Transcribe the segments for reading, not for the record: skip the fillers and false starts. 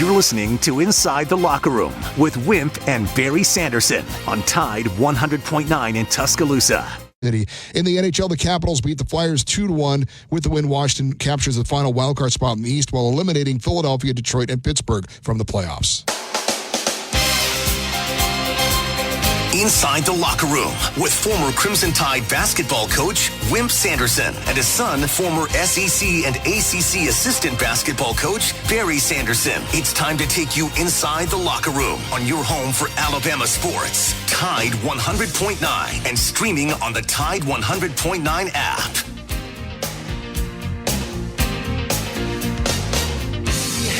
You're listening to Inside the Locker Room with Wimp and Barry Sanderson on Tide 100.9 in Tuscaloosa. In the NHL, the Capitals beat the Flyers 2-1. With the win, Washington captures the final wildcard spot in the East while eliminating Philadelphia, Detroit, and Pittsburgh from the playoffs. Inside the Locker Room with former Crimson Tide basketball coach Wimp Sanderson and his son, former SEC and ACC assistant basketball coach Barry Sanderson. It's time to take you inside the locker room on your home for Alabama sports. Tide 100.9 and streaming on the Tide 100.9 app.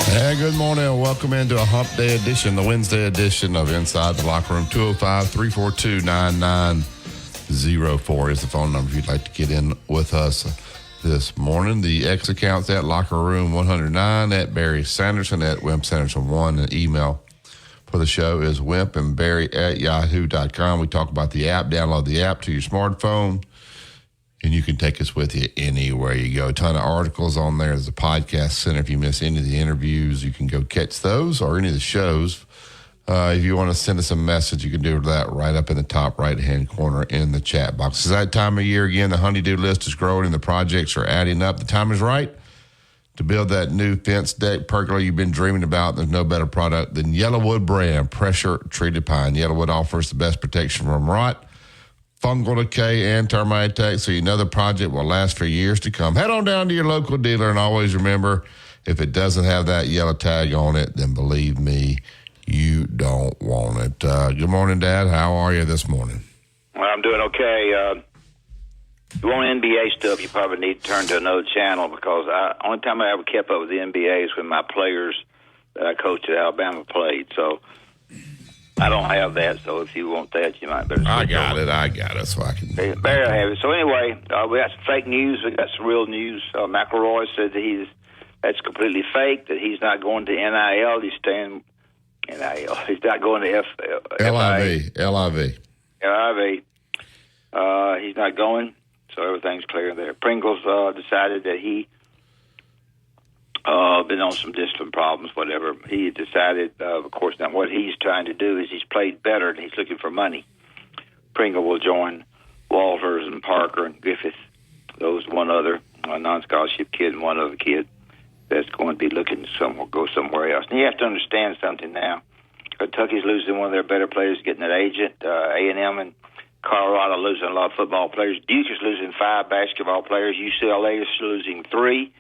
Hey, good morning and welcome into a hump day edition, the Wednesday edition of Inside the Locker Room. 205-342-9904 is the phone number if you'd like to get in with us this morning. The X account's at Locker Room 109, at Barry Sanderson, at Wimp Sanderson 1. And email for the show is wimpandbarry@yahoo.com. We talk about the app. Download the app to your smartphone, and you can take us with you anywhere you go. A ton of articles on there. There's a podcast center. If you miss any of the interviews, you can go catch those or any of the shows. If you want to send us a message, you can do that right up in the top right-hand corner in the chat box. It's that time of year again. The honeydew list is growing and the projects are adding up. The time is right to build that new fence deck pergola you've been dreaming about. There's no better product than Yellowwood brand pressure-treated pine. Yellowwood offers the best protection from rot, fungal decay, and termite attack, so you know the project will last for years to come. Head on down to your local dealer, and always remember, if it doesn't have that yellow tag on it, then believe me, you don't want it. Good morning, Dad. How are you this morning? Well, I'm doing okay. If you want NBA stuff, you probably need to turn to another channel, because only time I ever kept up with the NBA is when my players that I coached at Alabama played, so I don't have that, so if you want that, you might better. I got it, so I can. Barry, I have it. So anyway, we got some fake news. We got some real news. McElroy said that that's completely fake, that he's not going to NIL. He's staying NIL. He's not going to LIV. He's not going, so everything's clear there. Pringles decided that he been on some discipline problems, whatever. He decided, of course, now what he's trying to do is he's played better and he's looking for money. Pringle will join Walters and Parker and Griffith. Those one other non-scholarship kid and one other kid that's going to be looking go somewhere else. And you have to understand something now. Kentucky's losing one of their better players, getting an agent. A&M and Colorado losing a lot of football players. Duke is losing 5 basketball players. UCLA is losing 3.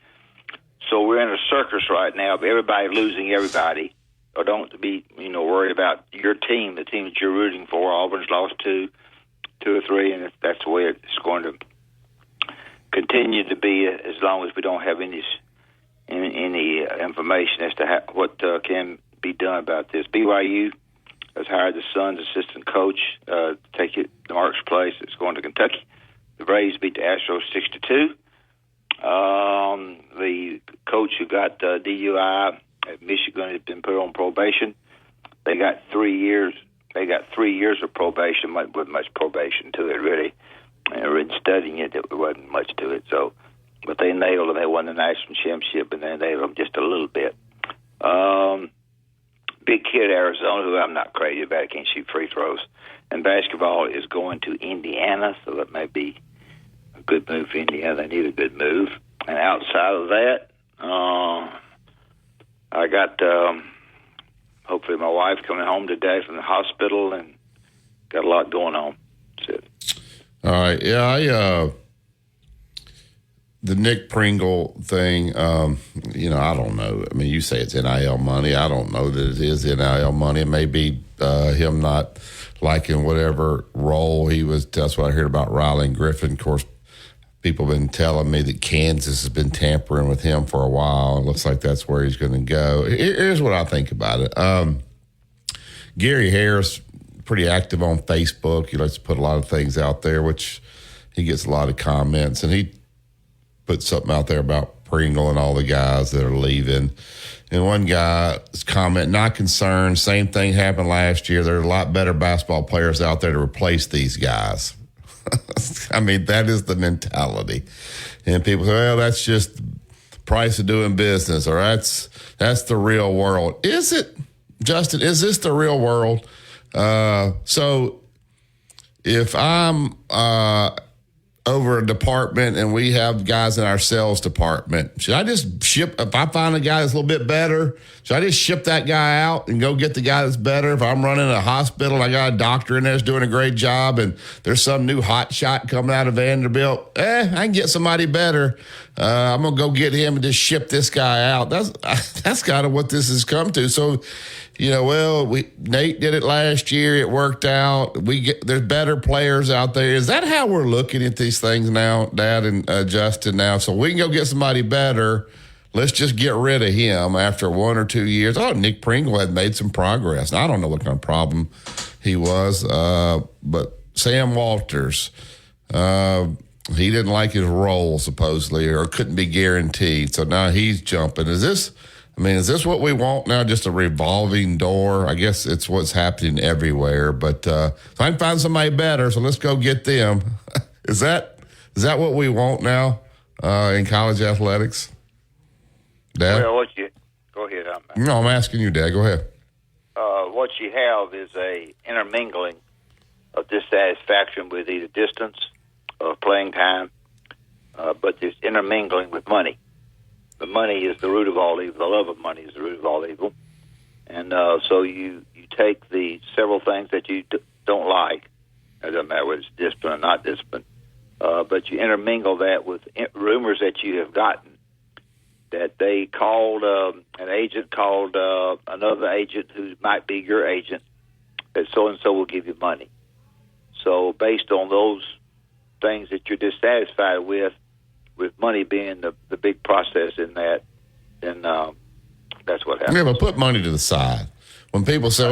So we're in a circus right now of everybody losing everybody. Or don't be, worried about your team, the team that you're rooting for. Auburn's lost 2 or 3, and that's the way it's going to continue to be as long as we don't have any information as to what can be done about this. BYU has hired the Suns' assistant coach to take it to Mark's place. It's going to Kentucky. The Braves beat the Astros 6-2. The coach who got DUI at Michigan has been put on probation. They got 3 years. They got 3 years of probation. Wasn't much probation to it, really. And in studying it, there wasn't much to it. So, but they nailed them. They won the national championship, and they nailed them just a little bit. Big kid Arizona, who I'm not crazy about, can't shoot free throws. And basketball is going to Indiana, so that may be a good move for Indiana. They need a good move. And outside of that, I got hopefully my wife coming home today from the hospital, and got a lot going on. That's it. All right. Yeah, the Nick Pringle thing, I don't know. I mean, you say it's NIL money. I don't know that it is NIL money. It may be him not liking whatever role he was. That's what I heard about Riley and Griffin. Of course, people have been telling me that Kansas has been tampering with him for a while. It looks like that's where he's going to go. Here's what I think about it. Gary Harris, pretty active on Facebook. He likes to put a lot of things out there, which he gets a lot of comments. And he put something out there about Pringle and all the guys that are leaving. And one guy's comment, not concerned. Same thing happened last year. There are a lot better basketball players out there to replace these guys. I mean, that is the mentality. And people say, well, that's just price of doing business, or that's the real world. Is it, Justin? Is this the real world? So if I'm over a department and we have guys in our sales department, should I just ship, if I find a guy that's a little bit better, should I just ship that guy out and go get the guy that's better? If I'm running a hospital and I got a doctor in there that's doing a great job and there's some new hot shot coming out of Vanderbilt, I can get somebody better. I'm going to go get him and just ship this guy out. That's kind of what this has come to. So, Nate did it last year. It worked out. There's better players out there. Is that how we're looking at these things now, Dad and Justin? Now, so we can go get somebody better. Let's just get rid of him after 1 or 2 years. Oh, Nick Pringle had made some progress. I don't know what kind of problem he was, but Sam Walters, he didn't like his role supposedly, or couldn't be guaranteed. So now he's jumping. Is this what we want now? Just a revolving door? I guess it's what's happening everywhere. But so I can find somebody better, so let's go get them. Is that what we want now in college athletics? Dad? Well, go ahead. I'm asking you, Dad. Go ahead. What you have is a intermingling of dissatisfaction with either distance of playing time, but there's intermingling with money. The money is the root of all evil. The love of money is the root of all evil. And so you take the several things that you don't like, it doesn't matter whether it's discipline or not discipline, but you intermingle that with rumors that you have gotten, that they called, an agent called another agent who might be your agent, that so-and-so will give you money. So based on those things that you're dissatisfied with money being the big process in that, then that's what happens. Yeah, but put money to the side. When people say,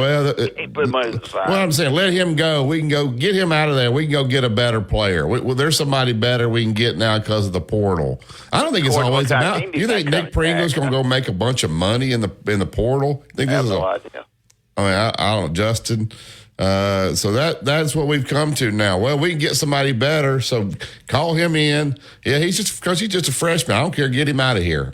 put money to the side. Well, I'm saying, let him go. We can go get him out of there. We can go get a better player. There's somebody better we can get now because of the portal. I don't think it's always about. You think Nick Pringle's going to go make a bunch of money in the portal? I have no idea. I mean, I don't, Justin. So that's what we've come to now. Well, we can get somebody better, so call him in. Yeah, he's just a freshman. I don't care. Get him out of here.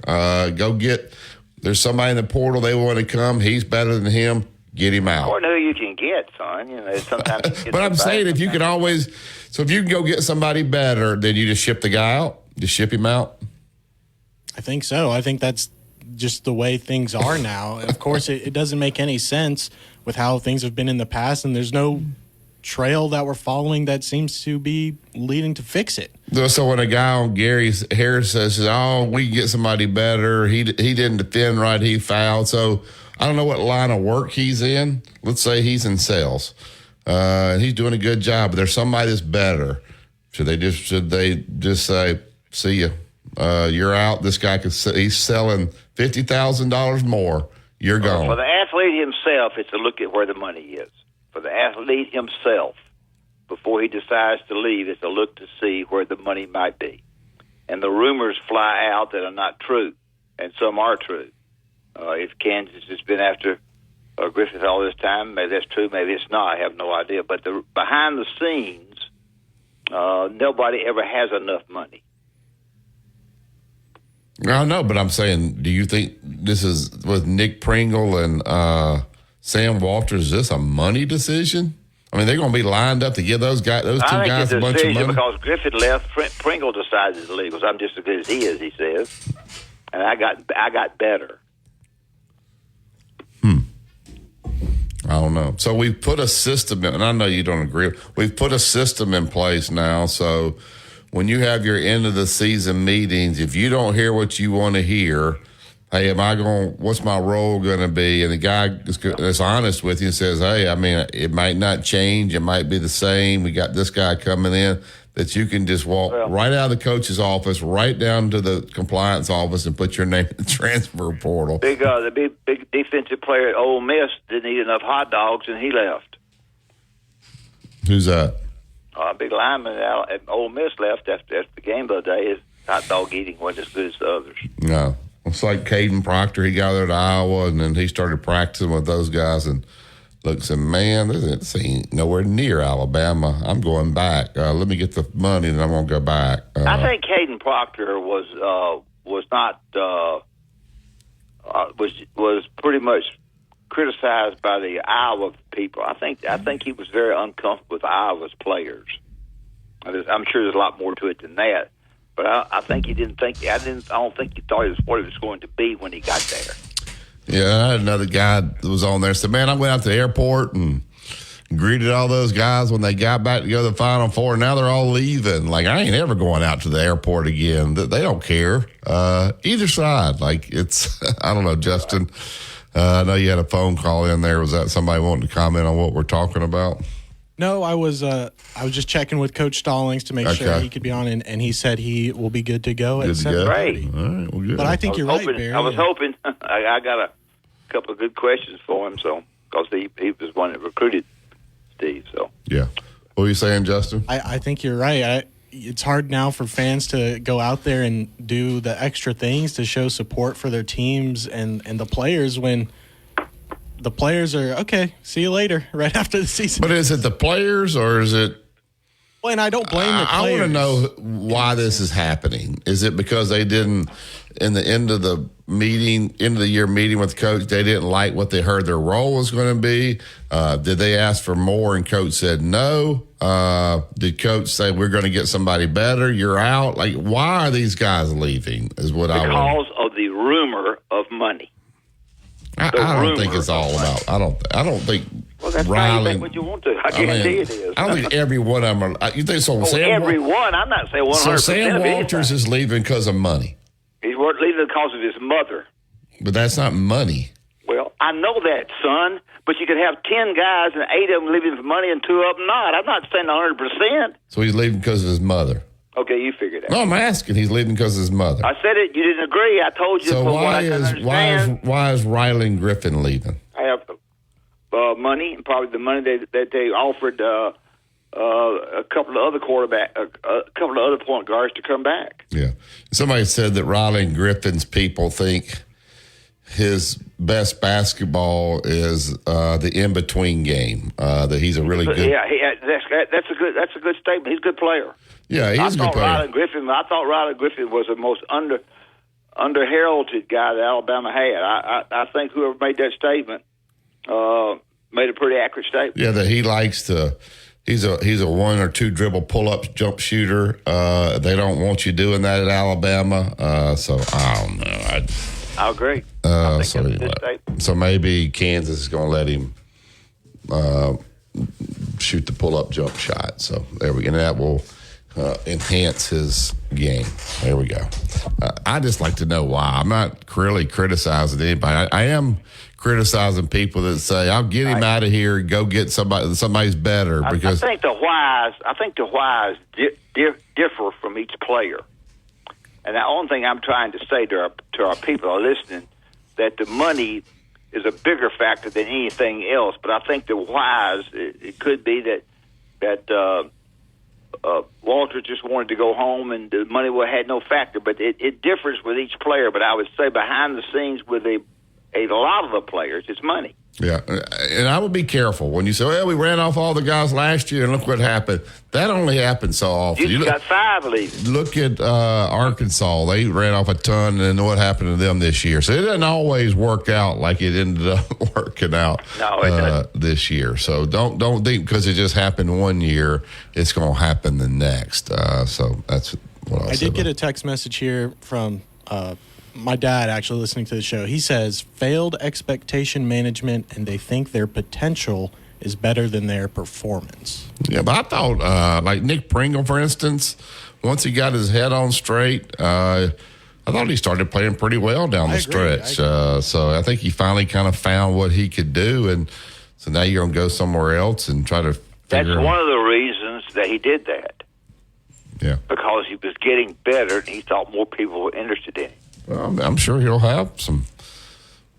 There's somebody in the portal. They want to come. He's better than him. Get him out. Or who you can get, son. Sometimes. But I'm saying if you can always, so if you can go get somebody better, then you just ship the guy out. Just ship him out. I think so. I think that's just the way things are now. Of course, it doesn't make any sense with how things have been in the past, and there's no trail that we're following that seems to be leading to fix it. So when a guy on Gary Harris says, we can get somebody better, he didn't defend right, he fouled. So I don't know what line of work he's in. Let's say he's in sales. And he's doing a good job, but there's somebody that's better. Should they just say, see you? You're out. This guy he's selling $50,000 more. You're gone. For the athlete himself, it's a look at where the money is. For the athlete himself, before he decides to leave, it's a look to see where the money might be. And the rumors fly out that are not true, and some are true. If Kansas has been after Griffith all this time, maybe that's true, maybe it's not. I have no idea. But behind the scenes, nobody ever has enough money. I know, but I'm saying, do you think this is with Nick Pringle and Sam Walters? Is this a money decision? I mean, they're going to be lined up to give those two guys a bunch of money. Because Griffith left, Pringle decided to leave because I'm just as good as he is. He says, and I got better. I don't know. So we've put a system in, and I know you don't agree. We've put a system in place now. So when you have your end of the season meetings, if you don't hear what you want to hear, hey, what's my role going to be? And the guy that's honest with you and says, hey, I mean, it might not change. It might be the same. We got this guy coming in, that you can just walk right out of the coach's office, right down to the compliance office and put your name in the transfer portal. The big defensive player at Ole Miss didn't eat enough hot dogs and he left. Who's that? Big lineman at Ole Miss left after the game the other day. His hot dog eating wasn't as good as the others. No. It's like Caden Proctor. He got there to Iowa, and then he started practicing with those guys and looks and, man, this ain't nowhere near Alabama. I'm going back. Let me get the money, and I'm going to go back. I think Caden Proctor was was not was pretty much criticized by the Iowa people. I think he was very uncomfortable with Iowa's players. I'm sure there's a lot more to it than that, but I think he didn't think. I don't think he thought it was what it was going to be when he got there. Yeah, I had another guy that was on there said, "Man, I went out to the airport and greeted all those guys when they got back to go to the Final Four. Now they're all leaving. Like, I ain't ever going out to the airport again. They don't care. Either side. Like, it's, I don't know, Justin. I know you had a phone call in there. Was that somebody wanting to comment on what we're talking about? No, I was just checking with Coach Stallings to make sure he could be on, and he said he will be good to go at 7:30. Great. All right, well, good. But I think you're right, Barry. I was hoping. I got a couple of good questions for him, so because he was one that recruited Steve. So yeah. What were you saying, Justin? I think you're right. It's hard now for fans to go out there and do the extra things to show support for their teams and the players when the players are, okay, see you later, right after the season. But is it the players or is it? Well, and I don't blame the players. I want to know why this is happening. Is it because they didn't, in the end of the year meeting with Coach, they didn't like what they heard their role was going to be? Did they ask for more and Coach said no? Did Coach say, we're going to get somebody better, you're out? Like, why are these guys leaving is what I want. Because of the rumor of money. I don't think it's all about, I don't think well, that's Riley. Think what you want to. I guarantee it is. I don't think every one of them are, you think so? Every one? I'm not saying 100%. So Sam Walters is leaving because of money. He's leaving because of his mother. But that's not money. Well, I know that, son. But you could have 10 guys and 8 of them leaving for money and 2 of them not. I'm not saying 100%. So he's leaving because of his mother. Okay, you figured it out. No, I'm asking. He's leaving because of his mother. I said it. You didn't agree. I told you. So why is Riley Griffin leaving? I have money, and probably the money that they offered a couple of other a couple of other point guards to come back. Yeah. Somebody said that Riley Griffin's people think his best basketball is the in-between game. That he's a really good. Yeah, that's a good statement. He's a good player. Yeah, he's a good player. I thought Riley Griffin was the most under-heralded guy that Alabama had. I think whoever made that statement made a pretty accurate statement. Yeah, that he likes to. He's a 1 or 2 dribble pull-up jump shooter. They don't want you doing that at Alabama. So I don't know. I agree. So maybe Kansas is going to let him shoot the pull-up jump shot. So there we go. And that will enhance his game. There we go. I just like to know why. I'm not really criticizing anybody. I am criticizing people that say, "I'll get him out of here and go get somebody's better." Because I think the whys differ from each player. And the only thing I'm trying to say to our people who are listening, that the money is a bigger factor than anything else. But I think the whys, it could be that Walter just wanted to go home and the money had no factor. But it differs with each player. But I would say behind the scenes with a lot of the players, it's money. Yeah, and I would be careful when you say, well, we ran off all the guys last year and look what happened. That only happens so often. You got 5 leaving. Look at Arkansas. They ran off a ton, and what happened to them this year. So it doesn't always work out like it ended up working out this year. So don't think because it just happened one year, it's going to happen the next. So that's what I did get a text message here from my dad actually listening to the show. He says failed expectation management and they think their potential is better than their performance. Yeah, but I thought like Nick Pringle, for instance, once he got his head on straight, I thought he started playing pretty well down the stretch. So I think he finally kind of found what he could do. And so now you're going to go somewhere else and try to figure That's one of the reasons that he did that. Yeah. Because he was getting better and he thought more people were interested in him. Well, I'm sure he'll have some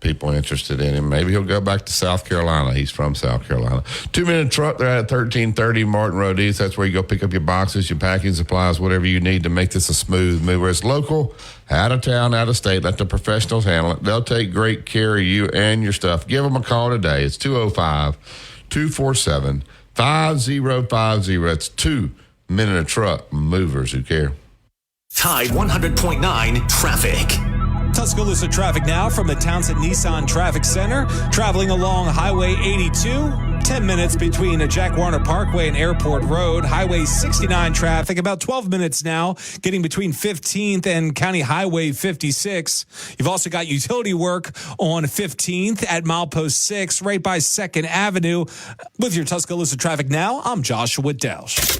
people interested in him. Maybe he'll go back to South Carolina. He's from South Carolina. 2-minute truck there at 1330 Martin Road East. That's where you go pick up your boxes, your packing supplies, whatever you need to make this a smooth move. Where it's local, out of town, out of state. Let the professionals handle it. They'll take great care of you and your stuff. Give them a call today. It's 205-247-5050. It's 2 minute truck movers who care. Tide 100.9 traffic. Tuscaloosa traffic now from the Townsend Nissan Traffic Center. Traveling along Highway 82. 10 minutes between Jack Warner Parkway and Airport Road. Highway 69 traffic, about 12 minutes now, getting between 15th and County Highway 56. You've also got utility work on 15th at milepost 6, right by 2nd Avenue. With your Tuscaloosa traffic now, I'm Joshua Delsh.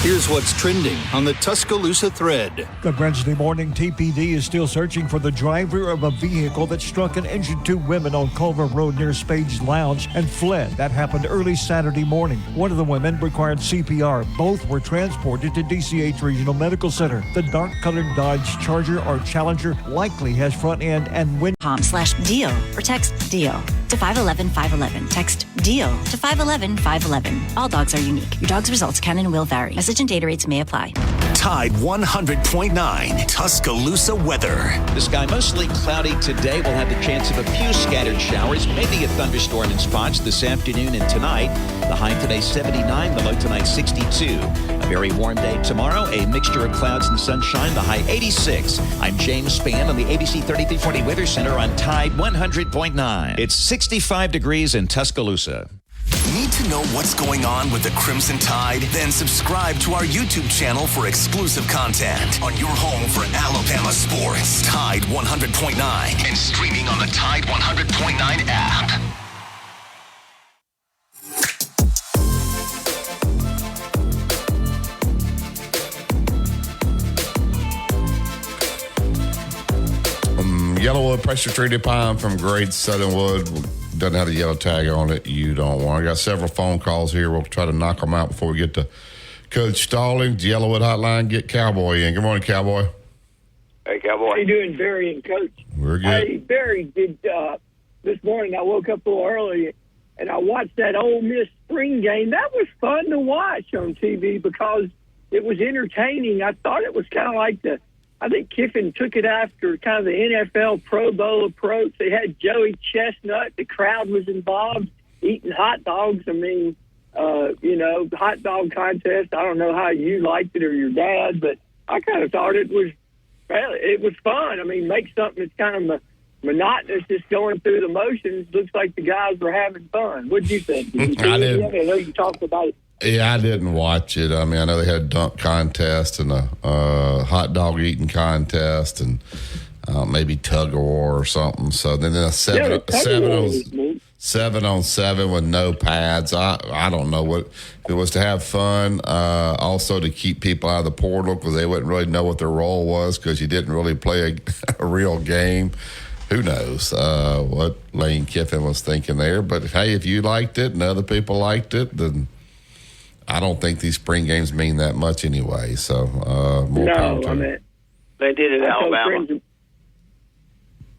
Here's what's trending on the Tuscaloosa thread. The Wednesday morning, TPD is still searching for the driver of a vehicle that struck and injured 2 women on Culver Road near Spades Lounge and fled. That happened early Saturday morning. One of the women required CPR. Both were transported to DCH Regional Medical Center. The dark-colored Dodge Charger or Challenger likely has front end and wind. .com/deal or text DEAL to 511-511. Text DEAL to 511-511. All dogs are unique. Your dog's results can and will vary. Message and data rates may apply. Tide 100.9 Tuscaloosa weather. The sky mostly cloudy today. We'll have the chance of a few scattered showers, maybe a thunderstorm in spots this afternoon and tonight. The high today 79, the low tonight 62. A very warm day tomorrow, a mixture of clouds and sunshine, the high 86. I'm James Spann on the ABC 3340 Weather Center on Tide 100.9. It's 65 degrees in Tuscaloosa. Need to know what's going on with the Crimson Tide? Then subscribe to our YouTube channel for exclusive content on your home for Alabama sports. Tide 100.9 and streaming on the Tide 100.9 app. Yellowwood pressure treated pine from Great Southernwood. Doesn't have the yellow tag on it. You don't want. I got several phone calls here. We'll try to knock them out before we get to Coach Stallings. Yellowwood Hotline. Get Cowboy in. Good morning, Cowboy. Hey, Cowboy. How you doing, Barry and Coach? We're good. Hey, Barry, this morning I woke up a little early and I watched that Ole Miss spring game. That was fun to watch on TV because it was entertaining. I thought it was kind of like I think Kiffin took it after kind of the NFL Pro Bowl approach. They had Joey Chestnut. The crowd was involved, eating hot dogs. I mean, hot dog contest. I don't know how you liked it or your dad, but I kind of thought it was fun. I mean, make something that's kind of monotonous, just going through the motions. Looks like the guys were having fun. What did you think? Did you see I did. I know you talked about it. Yeah, I didn't watch it. I mean, I know they had a dunk contest and a hot dog eating contest and maybe tug of war or something. So then a 7-on-7 with no pads. I don't know what if it was to have fun. Also to keep people out of the portal because they wouldn't really know what their role was because you didn't really play a real game. Who knows what Lane Kiffin was thinking there? But hey, if you liked it and other people liked it, then I don't think these spring games mean that much anyway. So more power to them. They did it at Alabama.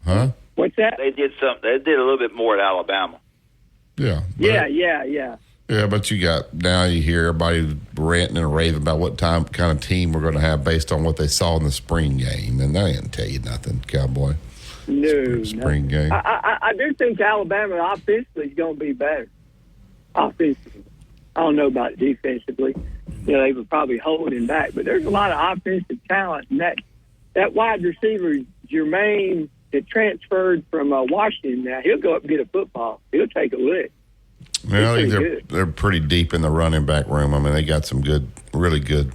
Huh? What's that? They did something. They did a little bit more at Alabama. Yeah. Yeah. Yeah, but you hear everybody ranting and raving about what kind of team we're going to have based on what they saw in the spring game, and that didn't tell you nothing, Cowboy. No, spring game. I do think Alabama offensively is going to be better. Offensively. I don't know about defensively. They were probably holding back, but there's a lot of offensive talent. And that wide receiver, Jermaine, that transferred from Washington, now he'll go up and get a football. He'll take a lick. Well, they're pretty deep in the running back room. I mean, they got some really good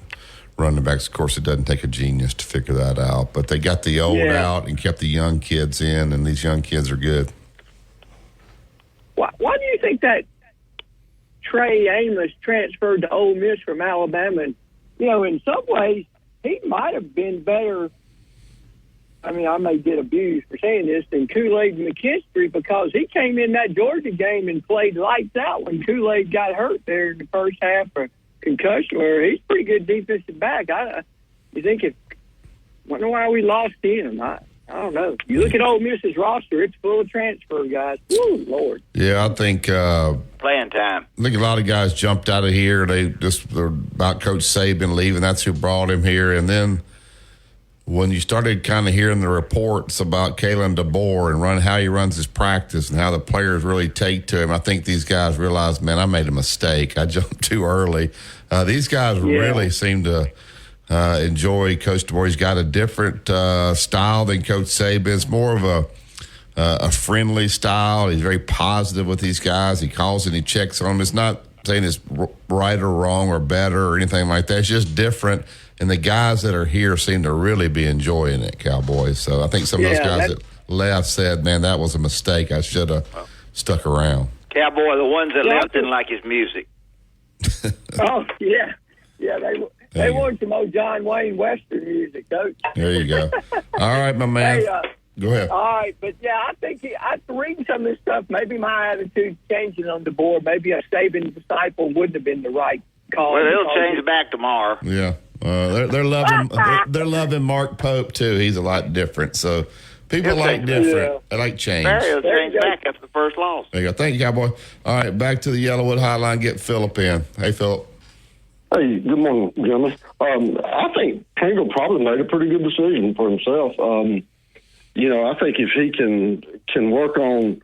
running backs. Of course, it doesn't take a genius to figure that out. But they got the old out and kept the young kids in, and these young kids are good. Why do you think that Trey Amos transferred to Ole Miss from Alabama? And, in some ways, he might have been better. I mean, I may get abused for saying this, than Kool-Aid McKinstry because he came in that Georgia game and played lights out when Kool-Aid got hurt there in the first half for concussion. Where he's a pretty good defensive back. Wonder why we lost him. I don't know. You look at Ole Miss's roster; it's full of transfer guys. Woo, Lord. Yeah, I think playing time. I think a lot of guys jumped out of here. They're about Coach Saban leaving. That's who brought him here. And then when you started kind of hearing the reports about Kalen DeBoer and how he runs his practice and how the players really take to him, I think these guys realized, man, I made a mistake. I jumped too early. These guys really seem to enjoy Coach DeBoer. He's got a different style than Coach Saban. It's more of a friendly style. He's very positive with these guys. He calls and he checks on them. It's not saying it's right or wrong or better or anything like that. It's just different. And the guys that are here seem to really be enjoying it, Cowboys. So I think some of those guys that left said, man, that was a mistake. I should have stuck around. Cowboy, the ones that left didn't like his music. Oh, yeah. Yeah, they wanted some old John Wayne Western music, Coach. There you go. All right, my man. Hey, go ahead. All right, but yeah, I think after reading some of this stuff, maybe my attitude's changing on the board. Maybe a Saban disciple wouldn't have been the right call. Well, it'll change back tomorrow. Yeah. They're loving they're loving Mark Pope too. He's a lot different. So people like different. They like change. It'll change back after the first loss. There you go. Thank you, Cowboy. All right, back to the Yellowwood Hotline. Get Phillip in. Hey, Phillip. Hey, good morning, gentlemen. I think Pringle probably made a pretty good decision for himself. I think if he can work on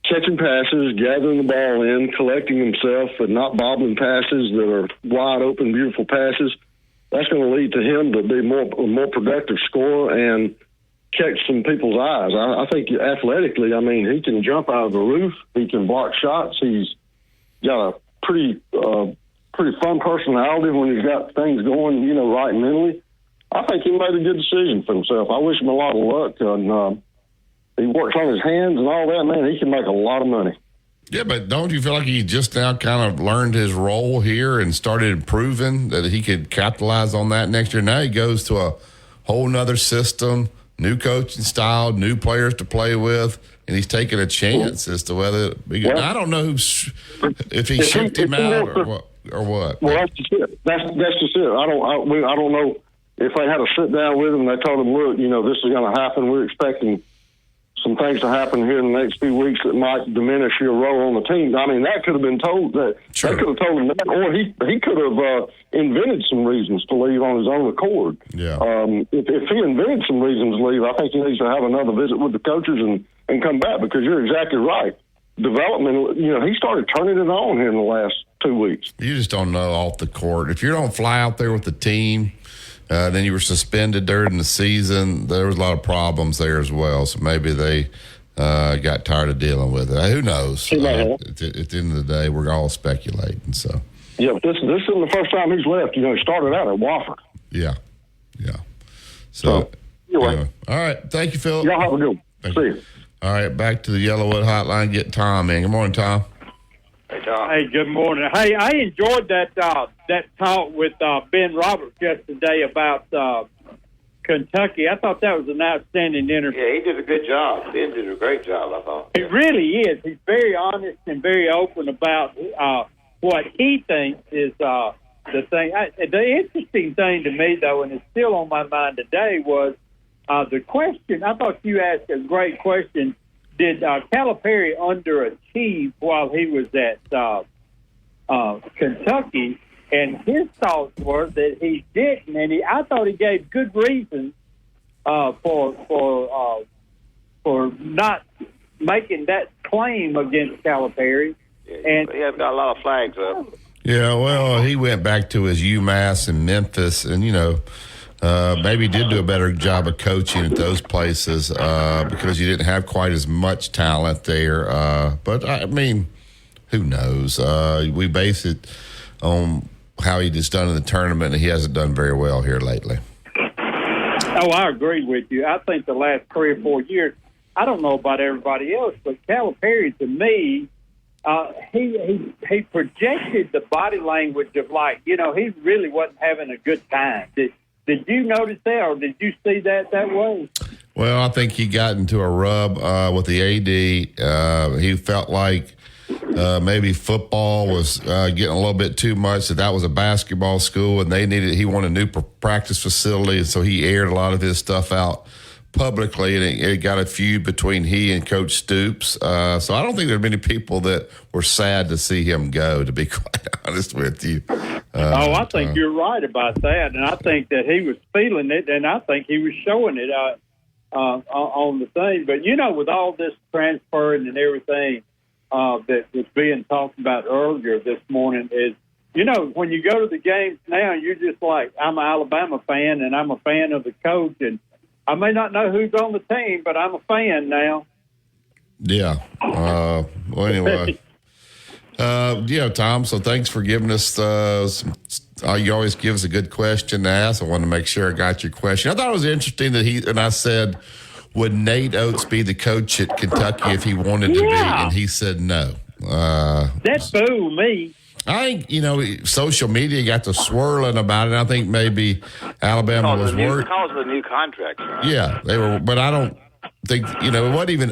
catching passes, gathering the ball in, collecting himself, and not bobbling passes that are wide open, beautiful passes, that's going to lead to him to be a more productive scorer and catch some people's eyes. I think athletically, he can jump out of the roof. He can block shots. He's got a pretty fun personality when he's got things going, right mentally. I think he made a good decision for himself. I wish him a lot of luck. And he works on his hands and all that, man. He can make a lot of money. Yeah, but don't you feel like he just now kind of learned his role here and started proving that he could capitalize on that next year? Now he goes to a whole nother system, new coaching style, new players to play with, and he's taking a chance as to whether I don't know if he shipped him out or what. Well, that's just it. That's just it. I don't know if they had to sit down with him and they told him, look, this is going to happen. We're expecting some things to happen here in the next few weeks that might diminish your role on the team. That could have been told that. Sure. They could have told him that, or he could have invented some reasons to leave on his own accord. Yeah. If he invented some reasons to leave, I think he needs to have another visit with the coaches and come back, because you're exactly right. Development, he started turning it on here in the last 2 weeks. You just don't know off the court. If you don't fly out there with the team, then you were suspended during the season. There was a lot of problems there as well. So maybe they got tired of dealing with it. Who knows? At the end of the day, we're all speculating. So yeah, but this isn't the first time he's left. He started out at Wofford. Yeah. So anyway. All right. Thank you, Phillip. Y'all have a good one. See you. All right, back to the Yellowwood Hotline. Get Tom in. Good morning, Tom. Hey, Tom. Hey, good morning. Hey, I enjoyed that talk with Ben Roberts yesterday about Kentucky. I thought that was an outstanding interview. Yeah, he did a good job. Ben did a great job, I thought. He really is. He's very honest and very open about what he thinks is the thing. The interesting thing to me, though, and it's still on my mind today, was the question. I thought you asked a great question. Did Calipari underachieve while he was at Kentucky? And his thoughts were that he didn't, and I thought he gave good reasons for not making that claim against Calipari. And he has got a lot of flags up. Yeah, well, he went back to his UMass and Memphis, and maybe did do a better job of coaching at those places because you didn't have quite as much talent there. But, who knows? We base it on how he just done in the tournament, and he hasn't done very well here lately. Oh, I agree with you. I think the last 3 or 4 years, I don't know about everybody else, but Calipari, to me, he projected the body language of he really wasn't having a good time. Did you notice that, or did you see that way? Well, I think he got into a rub with the AD. He felt like maybe football was getting a little bit too much, that was a basketball school, and he wanted a new practice facility, and so he aired a lot of his stuff out publicly, and it got a feud between he and Coach Stoops. So I don't think there are many people that were sad to see him go, to be quite honest with you. I think you're right about that, and I think that he was feeling it, and I think he was showing it on the thing. But, with all this transferring and everything that was being talked about earlier this morning, is when you go to the games now, you're just like, I'm an Alabama fan, and I'm a fan of the coach, and I may not know who's on the team, but I'm a fan now. Yeah. Well, anyway. Tom, so thanks for giving us you always give us a good question to ask. I want to make sure I got your question. I thought it was interesting that I said, would Nate Oates be the coach at Kentucky if he wanted to be? And he said no. That fooled me. I think, social media got to swirling about it. I think maybe Alabama was worried. Because of the new contract. Right? Yeah, they were, but I don't think,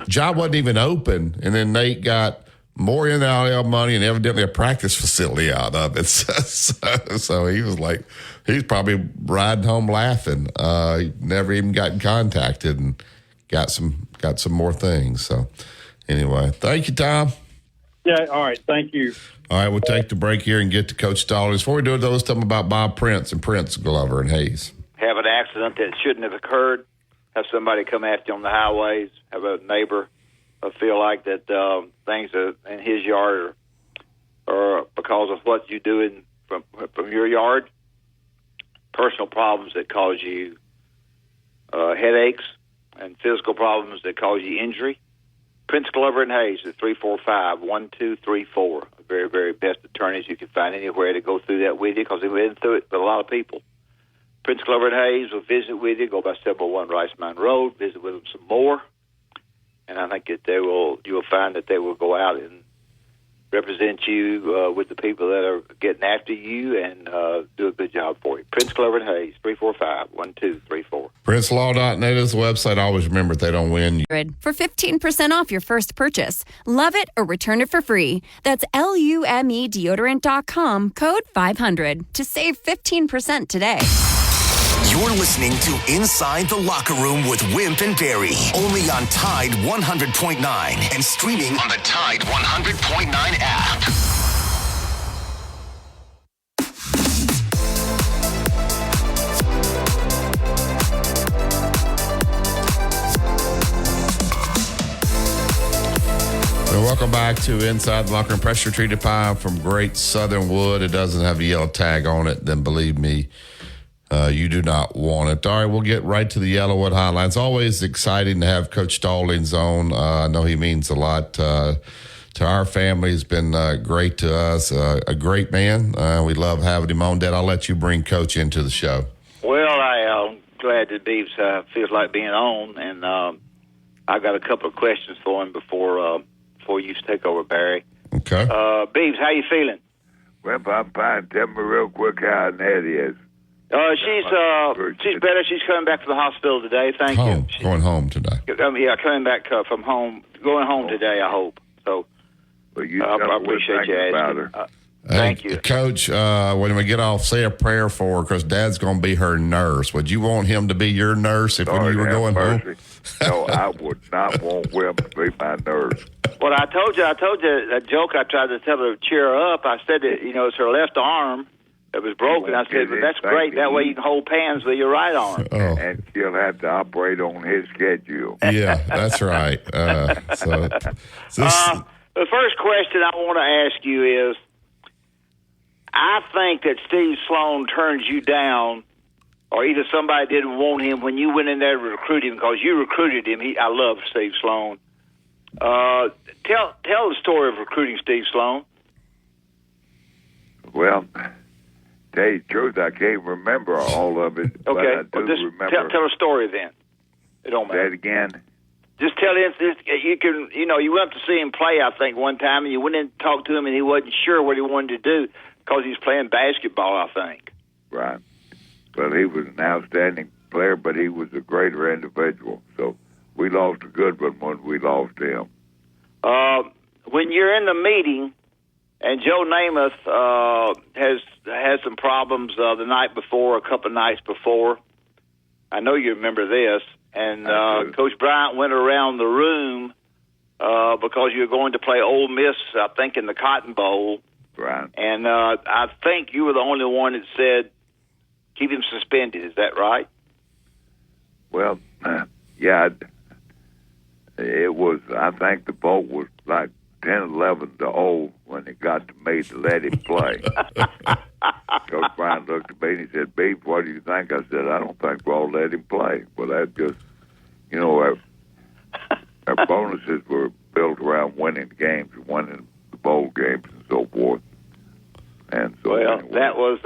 job wasn't even open. And then Nate got more NIL money and evidently a practice facility out of it. So he was like, he's probably riding home laughing. He never even gotten contacted and got some more things. So anyway, thank you, Tom. Yeah, all right, thank you. All right, we'll take the break here and get to Coach Stallings. Before we do it, let's tell them about Bob Prince and Prince, Glover, and Hayes. Have an accident that shouldn't have occurred. Have somebody come after you on the highways. Have a neighbor feel like that things in his yard are because of what you do from your yard. Personal problems that cause you headaches and physical problems that cause you injury. Prince, Glover, and Hayes at 345-1234. Very, very best attorneys you can find anywhere to go through that with you because they've been through it with a lot of people. Prince, Glover, and Hayes will visit with you. Go by 701 Rice Mine Road. Visit with them some more. And I think that you'll find that they will go out and represent you with the people that are getting after you and do a good job for you. Prince, Glover, and Hayes, 345-1234. PrinceLaw.net is the website. Always remember, if they don't win. For 15% off your first purchase. Love it or return it for free. That's LUMEdeodorant.com, code 500 to save 15% today. You're listening to Inside the Locker Room with Wimp and Barry, only on Tide 100.9 and streaming on the Tide 100.9 app. Well, welcome back to Inside the Locker Room. Pressure treated pie from Great Southern Wood. It doesn't have a yellow tag on it. Then believe me, you do not want it. All right, we'll get right to the Yellowwood Hotline. It's always exciting to have Coach Stallings on. I know he means a lot to our family. He's been great to us, a great man. We love having him on. Dad, I'll let you bring Coach into the show. Well, I'm glad that Beeves feels like being on, and I got a couple of questions for him before you take over, Barry. Okay. Beeves, how you feeling? Well, I'm fine. Tell me real quick how Nettie is. She's better. She's coming back from the hospital today. Thank you. Going home today. Coming back from home. Going home today, I hope. So well, I appreciate you asking. Thank you. Coach, when we get off, say a prayer for her because Dad's going to be her nurse. Would you want him to be your nurse when you were going home? No, I would not want Will to be my nurse. Well, I told you that joke I tried to tell her to cheer her up. I said that, it's her left arm that was broken. I said, but that's great. That way you can hold pans with your right arm. Oh. And she'll have to operate on his schedule. Yeah, that's right. The first question I want to ask you is, I think that Steve Sloan turned you down, or either somebody didn't want him when you went in there to recruit him because you recruited him. I love Steve Sloan. Tell the story of recruiting Steve Sloan. Well, tell you the truth, I can't remember all of it. Okay, but I do remember. Tell a story then. It don't matter. Say it again. Just tell him you can. You went up to see him play. I think one time, and you went in to talk to him, and he wasn't sure what he wanted to do because he's playing basketball. I think. Right. Well, he was an outstanding player, but he was a greater individual. So we lost a good one when we lost him. When you're in the meeting, and Joe Namath has had some problems the night before, a couple of nights before. I know you remember this. And Coach Bryant went around the room because you were going to play Ole Miss, I think, in the Cotton Bowl. Right. And I think you were the only one that said, keep him suspended. Is that right? Well, yeah. It was, I think the boat was like 10-11 to Ole when when it got to me to let him play. Coach Bryant looked at me and he said, "Beef, what do you think?" I said, "I don't think we'll let him play." Well, that just, our bonuses were built around winning games, winning the bowl games, and so forth. And so, anyway. that was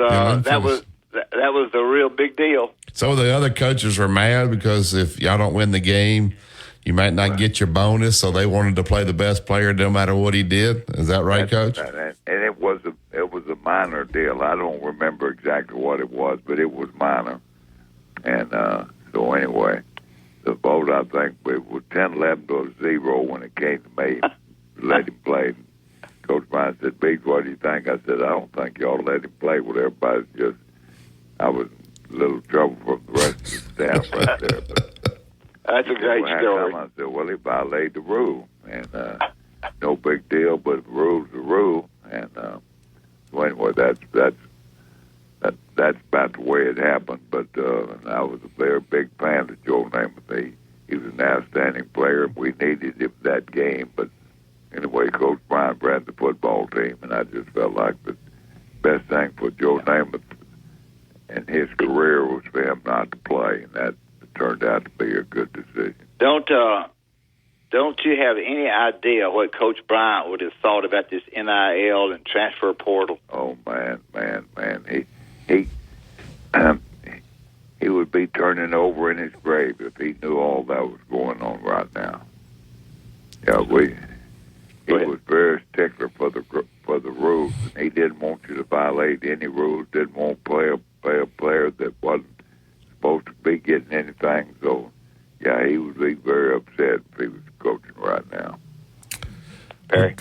the real big deal. So the other coaches were mad because if y'all don't win the game, you might not get your bonus. So they wanted to play the best player no matter what he did. Is that right, Coach? And it was a minor deal. I don't remember exactly what it was, but it was minor. And so anyway, the vote, I think, it was 10-11 to 0 when it came to me. Let him play. Coach Bryant said, "Beach, what do you think?" I said, "I don't think y'all let him play." Well, everybody's just, I was in a little trouble from the rest of the staff right there. But that's a great story. I said, "Well, he violated the rule." And no big deal, but the rule's the rule. And so anyway, that's about the way it happened. But I was a very big fan of Joe Namath. He was an outstanding player. We needed him that game. But anyway, Coach Bryant ran the football team, and I just felt like the best thing for Joe Namath and his career was for him not to play, and that turned out to be a good decision. Don't you have any idea what Coach Bryant would have thought about this NIL and transfer portal? Oh man, he would be turning over in his grave if he knew all that was going on right now. Yeah, he was very stickler for the rules, and he didn't want you to violate any rules. Didn't want to play a player that wasn't supposed to be getting anything. So, yeah, he would be very upset if he was coaching right now.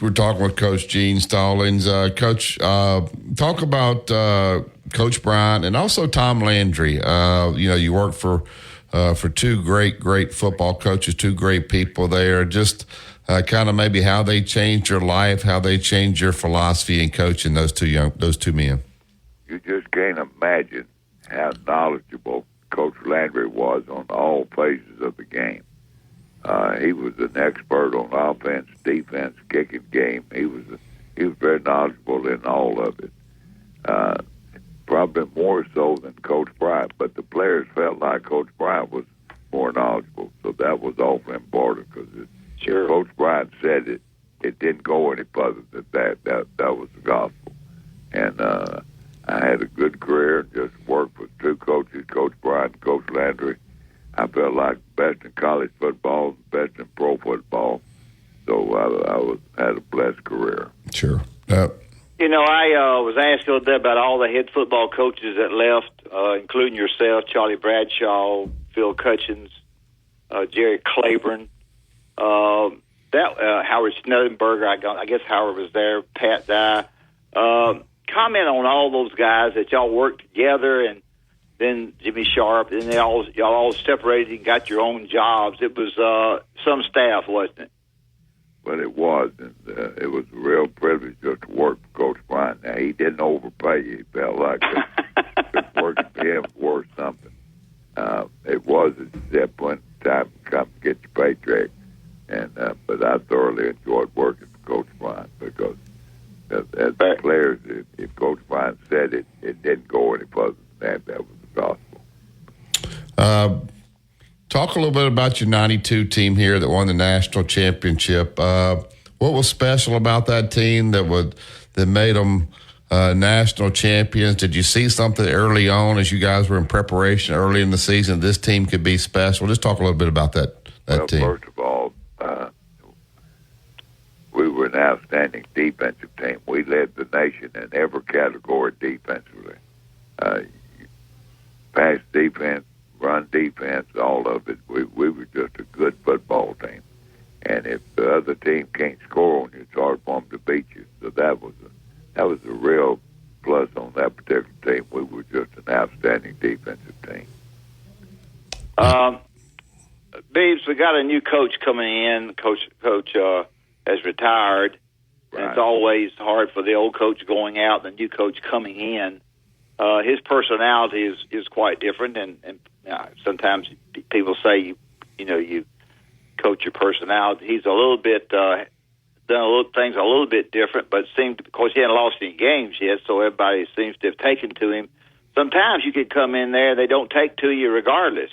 We're talking with Coach Gene Stallings. Coach, talk about Coach Bryant and also Tom Landry. You work for two great football coaches, two great people there. Just kind of maybe how they changed your life, how they changed your philosophy in coaching those two men. You just can't imagine how knowledgeable Coach Landry was on all phases of the game. He was an expert on offense, defense, kicking game. He was very knowledgeable in all of it. Probably more so than Coach Bryant, but the players felt like Coach Bryant was more knowledgeable, so that was awfully important because if Coach Bryant said it didn't go any further than that. That was the gospel. And I had a good career, just worked with two coaches, Coach Bryant and Coach Landry. I felt like best in college football, best in pro football. So I had a blessed career. Sure. I was asked the other day about all the head football coaches that left, including yourself, Charlie Bradshaw, Phil Cutchins, Jerry Claiborne, Howard Schnellenberger. I guess Howard was there. Pat Dye. Comment on all those guys that y'all worked together, and then Jimmy Sharp, and y'all all separated and got your own jobs. It was some staff, wasn't it? Well, it was, and it was a real privilege just to work for Coach Bryant. Now, he didn't overpay you. He felt like working for him was worth something. It was a discipline, time to come get your paycheck. But I thoroughly enjoyed working for Coach Bryant because as players, if Coach Bryant said it didn't go any further than that. That was the gospel. Talk a little bit about your 92 team here that won the national championship. What was special about that team that made them national champions? Did you see something early on as you guys were in preparation early in the season this team could be special? Just talk a little bit about that team. First of all, we were an outstanding defensive team. We led the nation in every category defensively. Pass defense, run defense, all of it. We were just a good football team. And if the other team can't score on you, it's hard for them to beat you. So that was a real plus on that particular team. We were just an outstanding defensive team. Beebs, we got a new coach coming in. Coach has retired. Right. And it's always hard for the old coach going out and the new coach coming in. His personality is quite different, and sometimes people say you coach your personality. He's a little bit done things a little bit different, but seemed, of course, he hadn't lost any games yet, so everybody seems to have taken to him. Sometimes you could come in there, they don't take to you regardless.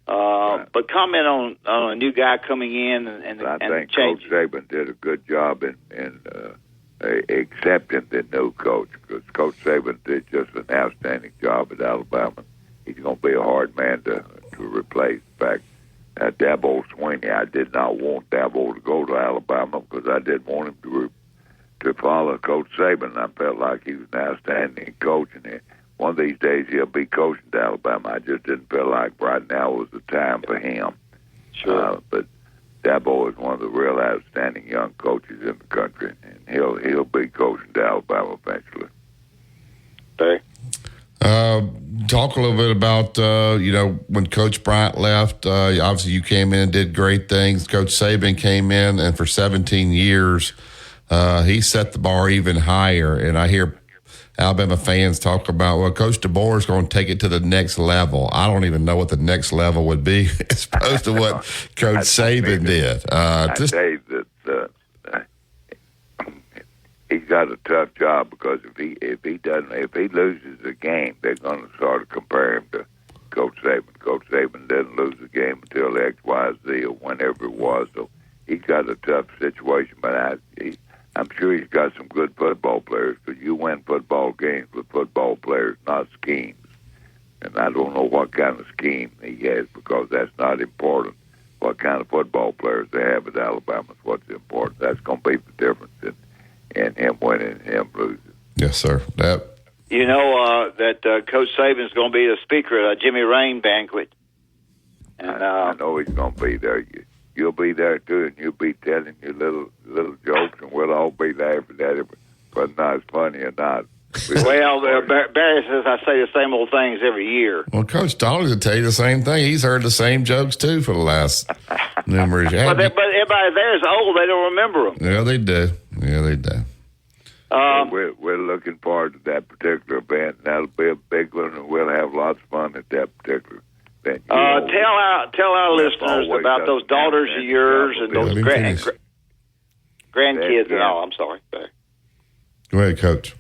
But comment on a new guy coming in and I think change. Coach Saban did a good job in accepting the new coach, because Coach Saban did just an outstanding job at Alabama. He's going to be a hard man to replace. In fact, Dabo Swinney, I did not want Dabo to go to Alabama because I didn't want him to follow Coach Saban. I felt like he was an outstanding coach, and one of these days he'll be coaching at Alabama. I just didn't feel like right now was the time for him. Sure. But Dabo is one of the real outstanding young coaches in the country, and he'll be coaching at Alabama eventually. Okay. Talk a little bit about, when Coach Bryant left, obviously you came in and did great things. Coach Saban came in, and for 17 years, he set the bar even higher. And I hear Alabama fans talk about, well, Coach DeBoer is going to take it to the next level. I don't even know what the next level would be as opposed to what Coach Saban did. I say that he's got a tough job, because if he loses a game, they're going to sort of compare him to Coach Saban. Coach Saban didn't lose a game until X, Y, Z, or whenever it was. So he's got a tough situation, but I'm sure he's got some good football players, because you win football games with football players, not schemes. And I don't know what kind of scheme he has, because that's not important. What kind of football players they have at Alabama is what's important. That's going to be the difference in him winning and him losing. Yes, sir. You know that Coach Saban's going to be the speaker at a Jimmy Rain banquet. And I know he's going to be there. You'll be there too, and you'll be telling your little jokes, and we'll all be laughing at it, whether or not it's funny or not. Well, Barry says I say the same old things every year. Well, Coach Donald will tell you the same thing. He's heard the same jokes too for the last numerous years. But everybody there is old; they don't remember them. Yeah, they do. We're looking forward to that particular event, and that'll be a big one, and we'll have lots of fun at that particular event. Tell our listeners about those daughters of yours and those grandkids and all. I'm sorry. Go ahead, Coach.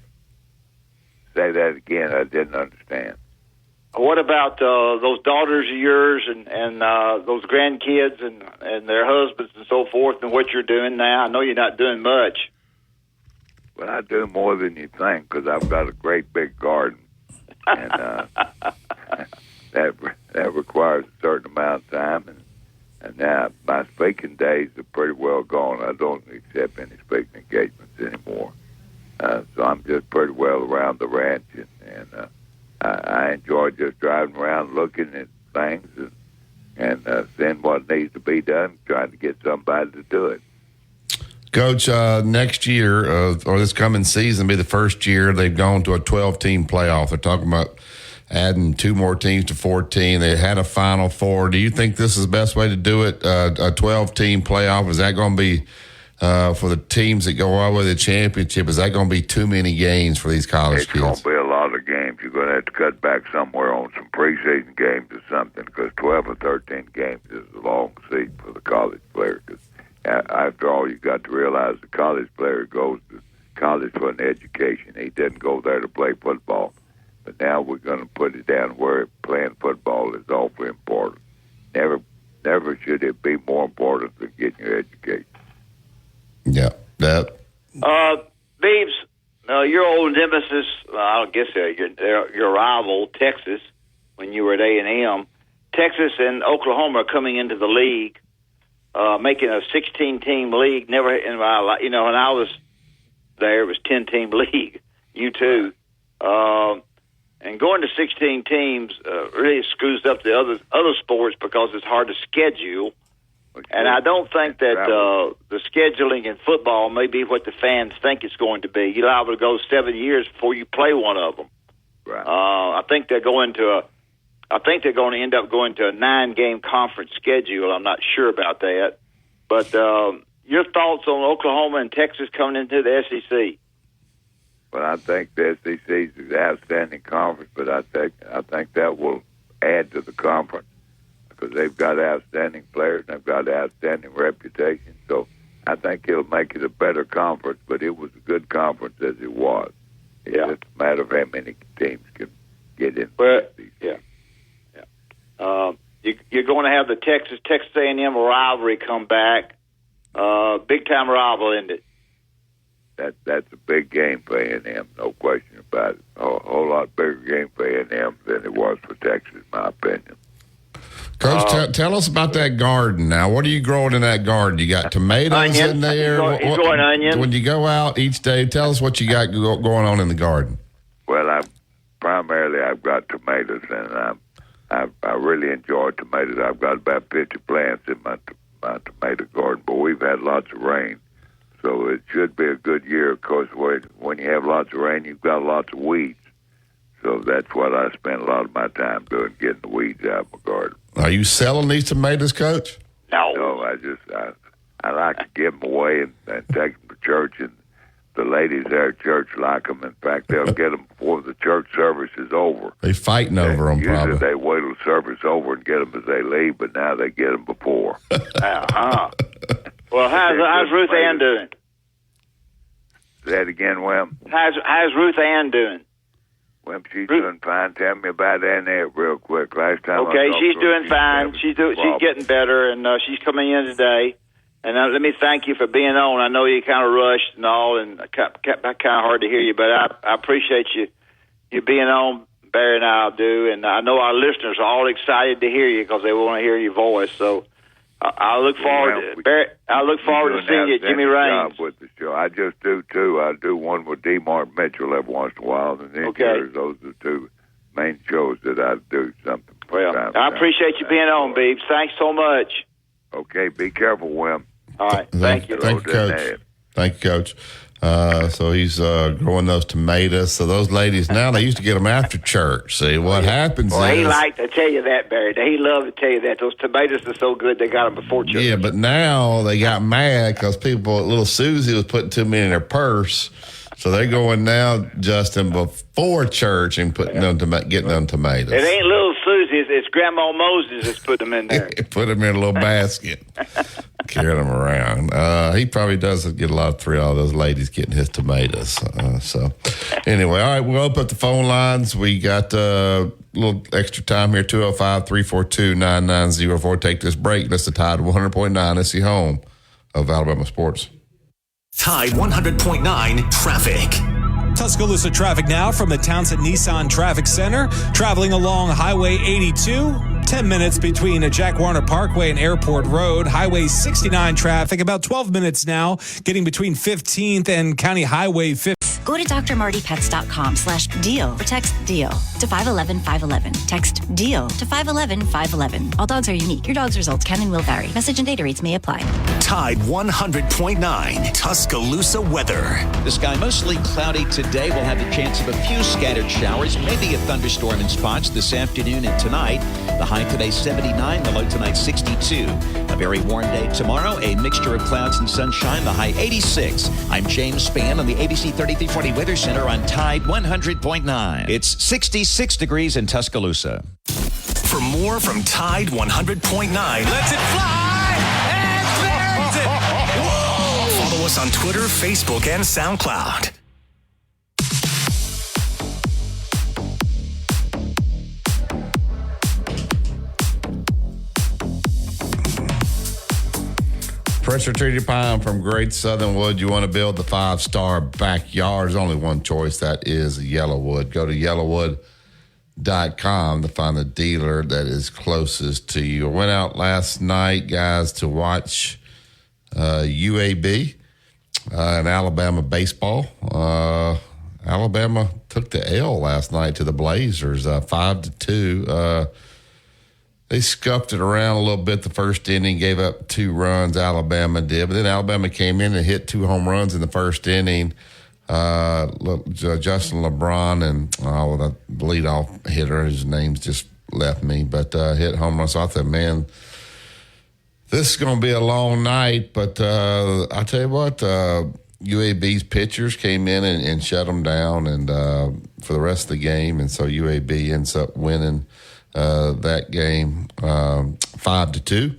Say that again. I didn't understand. What about those daughters of yours and those grandkids and their husbands and so forth, and what you're doing now? I know you're not doing much. Well, I do more than you think, because I've got a great big garden, and that requires a certain amount of time. And now my speaking days are pretty well gone. I don't accept any speaking engagements anymore. So I'm just pretty well around the ranch, and I enjoy just driving around looking at things and seeing what needs to be done, trying to get somebody to do it. Coach, next year, or this coming season, will be the first year they've gone to a 12-team playoff. They're talking about adding 2 more teams to 14. They had a Final Four. Do you think this is the best way to do it, a 12-team playoff? Is that going to be, for the teams that go all the way to the championship, is that going to be too many games for these college kids? It's going to be a lot of games. You're going to have to cut back somewhere on some preseason games or something, because 12 or 13 games is a long season for the college player. Because after all, you got to realize the college player goes to college for an education. He doesn't go there to play football. But now we're going to put it down where playing football is awfully important. Never should it be more important than getting your education. Yeah, that. Beebs, your old nemesis, I guess your rival, Texas, when you were at A&M. Texas and Oklahoma are coming into the league, making a 16-team league. Never in my life, when I was there, it was 10-team league. You too. And going to 16 teams really screws up the other sports, because it's hard to schedule. And I don't think that the scheduling in football may be what the fans think it's going to be. You're liable to go 7 years before you play one of them. Right. I think they're going to end up going to a 9-game conference schedule. I'm not sure about that. But your thoughts on Oklahoma and Texas coming into the SEC? Well, I think the SEC is an outstanding conference, but I think that will add to the conference, because they've got outstanding players and they've got outstanding reputation. So I think he'll make it a better conference, but it was a good conference as it was. It's just a matter of how many teams can get in. Well, yeah. You're going to have the Texas A&M rivalry come back. Big time rival, isn't it? That's a big game for A&M, no question about it. A whole lot bigger game for A&M than it was for Texas, in my opinion. Coach, tell us about that garden now. What are you growing in that garden? You got tomatoes onions. in there? He's growing onions. When you go out each day, tell us what you got going on in the garden. Well, I've got tomatoes, and I really enjoy tomatoes. I've got about 50 plants in my tomato garden, but we've had lots of rain, so it should be a good year. Of course, when you have lots of rain, you've got lots of weeds. So that's what I spend a lot of my time doing, getting the weeds out of my garden. Are you selling these tomatoes, Coach? No, I like to give them away and take them to church, and the ladies there at church like them. In fact, they'll get them before the church service is over. They fighting over them, usually probably. They wait till service over and get them as they leave, but now they get them before. Well, how's Ruth Ann doing? Say that again, Wim. How's Ruth Ann doing? Wim, she's doing fine. Tell me about Annette real quick. Last time she's doing fine. She's getting better, and she's coming in today. And let me thank you for being on. I know you kind of rushed and all, and kind of hard to hear you, but I appreciate you being on. Barry and I do, and I know our listeners are all excited to hear you because they want to hear your voice. So I look forward to seeing you at Jimmy Raines. With the show. I just do too. I do one with D. Martin Mitchell every once in a while, and then those are the two main shows that I do something. Well, I appreciate you being on, Beebs. Thanks so much. Okay, be careful, Wim. All right, thank you. Thank you, Coach. Thank you, Coach. So he's growing those tomatoes. So those ladies now, they used to get them after church. See, what happens is... he liked to tell you that, Barry. He loved to tell you that. Those tomatoes are so good, they got them before church. Yeah, but now they got mad because little Susie was putting too many in her purse. So they're going now, Justin, before church and getting them tomatoes. It ain't little Susie. It's Grandma Moses that's put them in there. Put them in a little basket. Carrying them around. He probably does get a lot of thrill out of those ladies getting his tomatoes. So anyway, all right, we'll open up the phone lines. We got a little extra time here, 205-342-9904. Take this break. That's the Tide 100.9. It's the home of Alabama sports. Tide 100.9 traffic. Tuscaloosa traffic now from the Townsend Nissan Traffic Center. Traveling along Highway 82. 10 minutes between Jack Warner Parkway and Airport Road. Highway 69 traffic, about 12 minutes now, getting between 15th and County Highway 50. Go to drmartypets.com/deal or text DEAL to 511-511. Text DEAL to 511-511. All dogs are unique. Your dog's results can and will vary. Message and data rates may apply. Tide 100.9 Tuscaloosa weather. The sky mostly cloudy today. We'll have the chance of a few scattered showers, maybe a thunderstorm in spots this afternoon and tonight. The high today 79, the low tonight 62. A very warm day tomorrow, a mixture of clouds and sunshine, the high 86. I'm James Spann on the ABC 3340 Weather Center on Tide 100.9. It's 66 degrees in Tuscaloosa. For more from Tide 100.9, let's it fly, and there's it. Whoa! Follow us on Twitter, Facebook, and SoundCloud. Pressure treated pine from Great Southern Wood. You want to build the 5-star backyard. There's only one choice. That is Yellowwood. Go to yellowwood.com to find the dealer that is closest to you. I went out last night, guys, to watch UAB in Alabama baseball. Alabama took the L last night to the Blazers, 5-2. They scuffed it around a little bit the first inning, gave up 2 runs, Alabama did. But then Alabama came in and hit 2 home runs in the first inning. Justin LeBron and the leadoff hitter, his name's just left me, but hit home runs. So I thought, man, this is going to be a long night. But I tell you what, UAB's pitchers came in and shut them down and for the rest of the game. And so UAB ends up winning that game 5-2.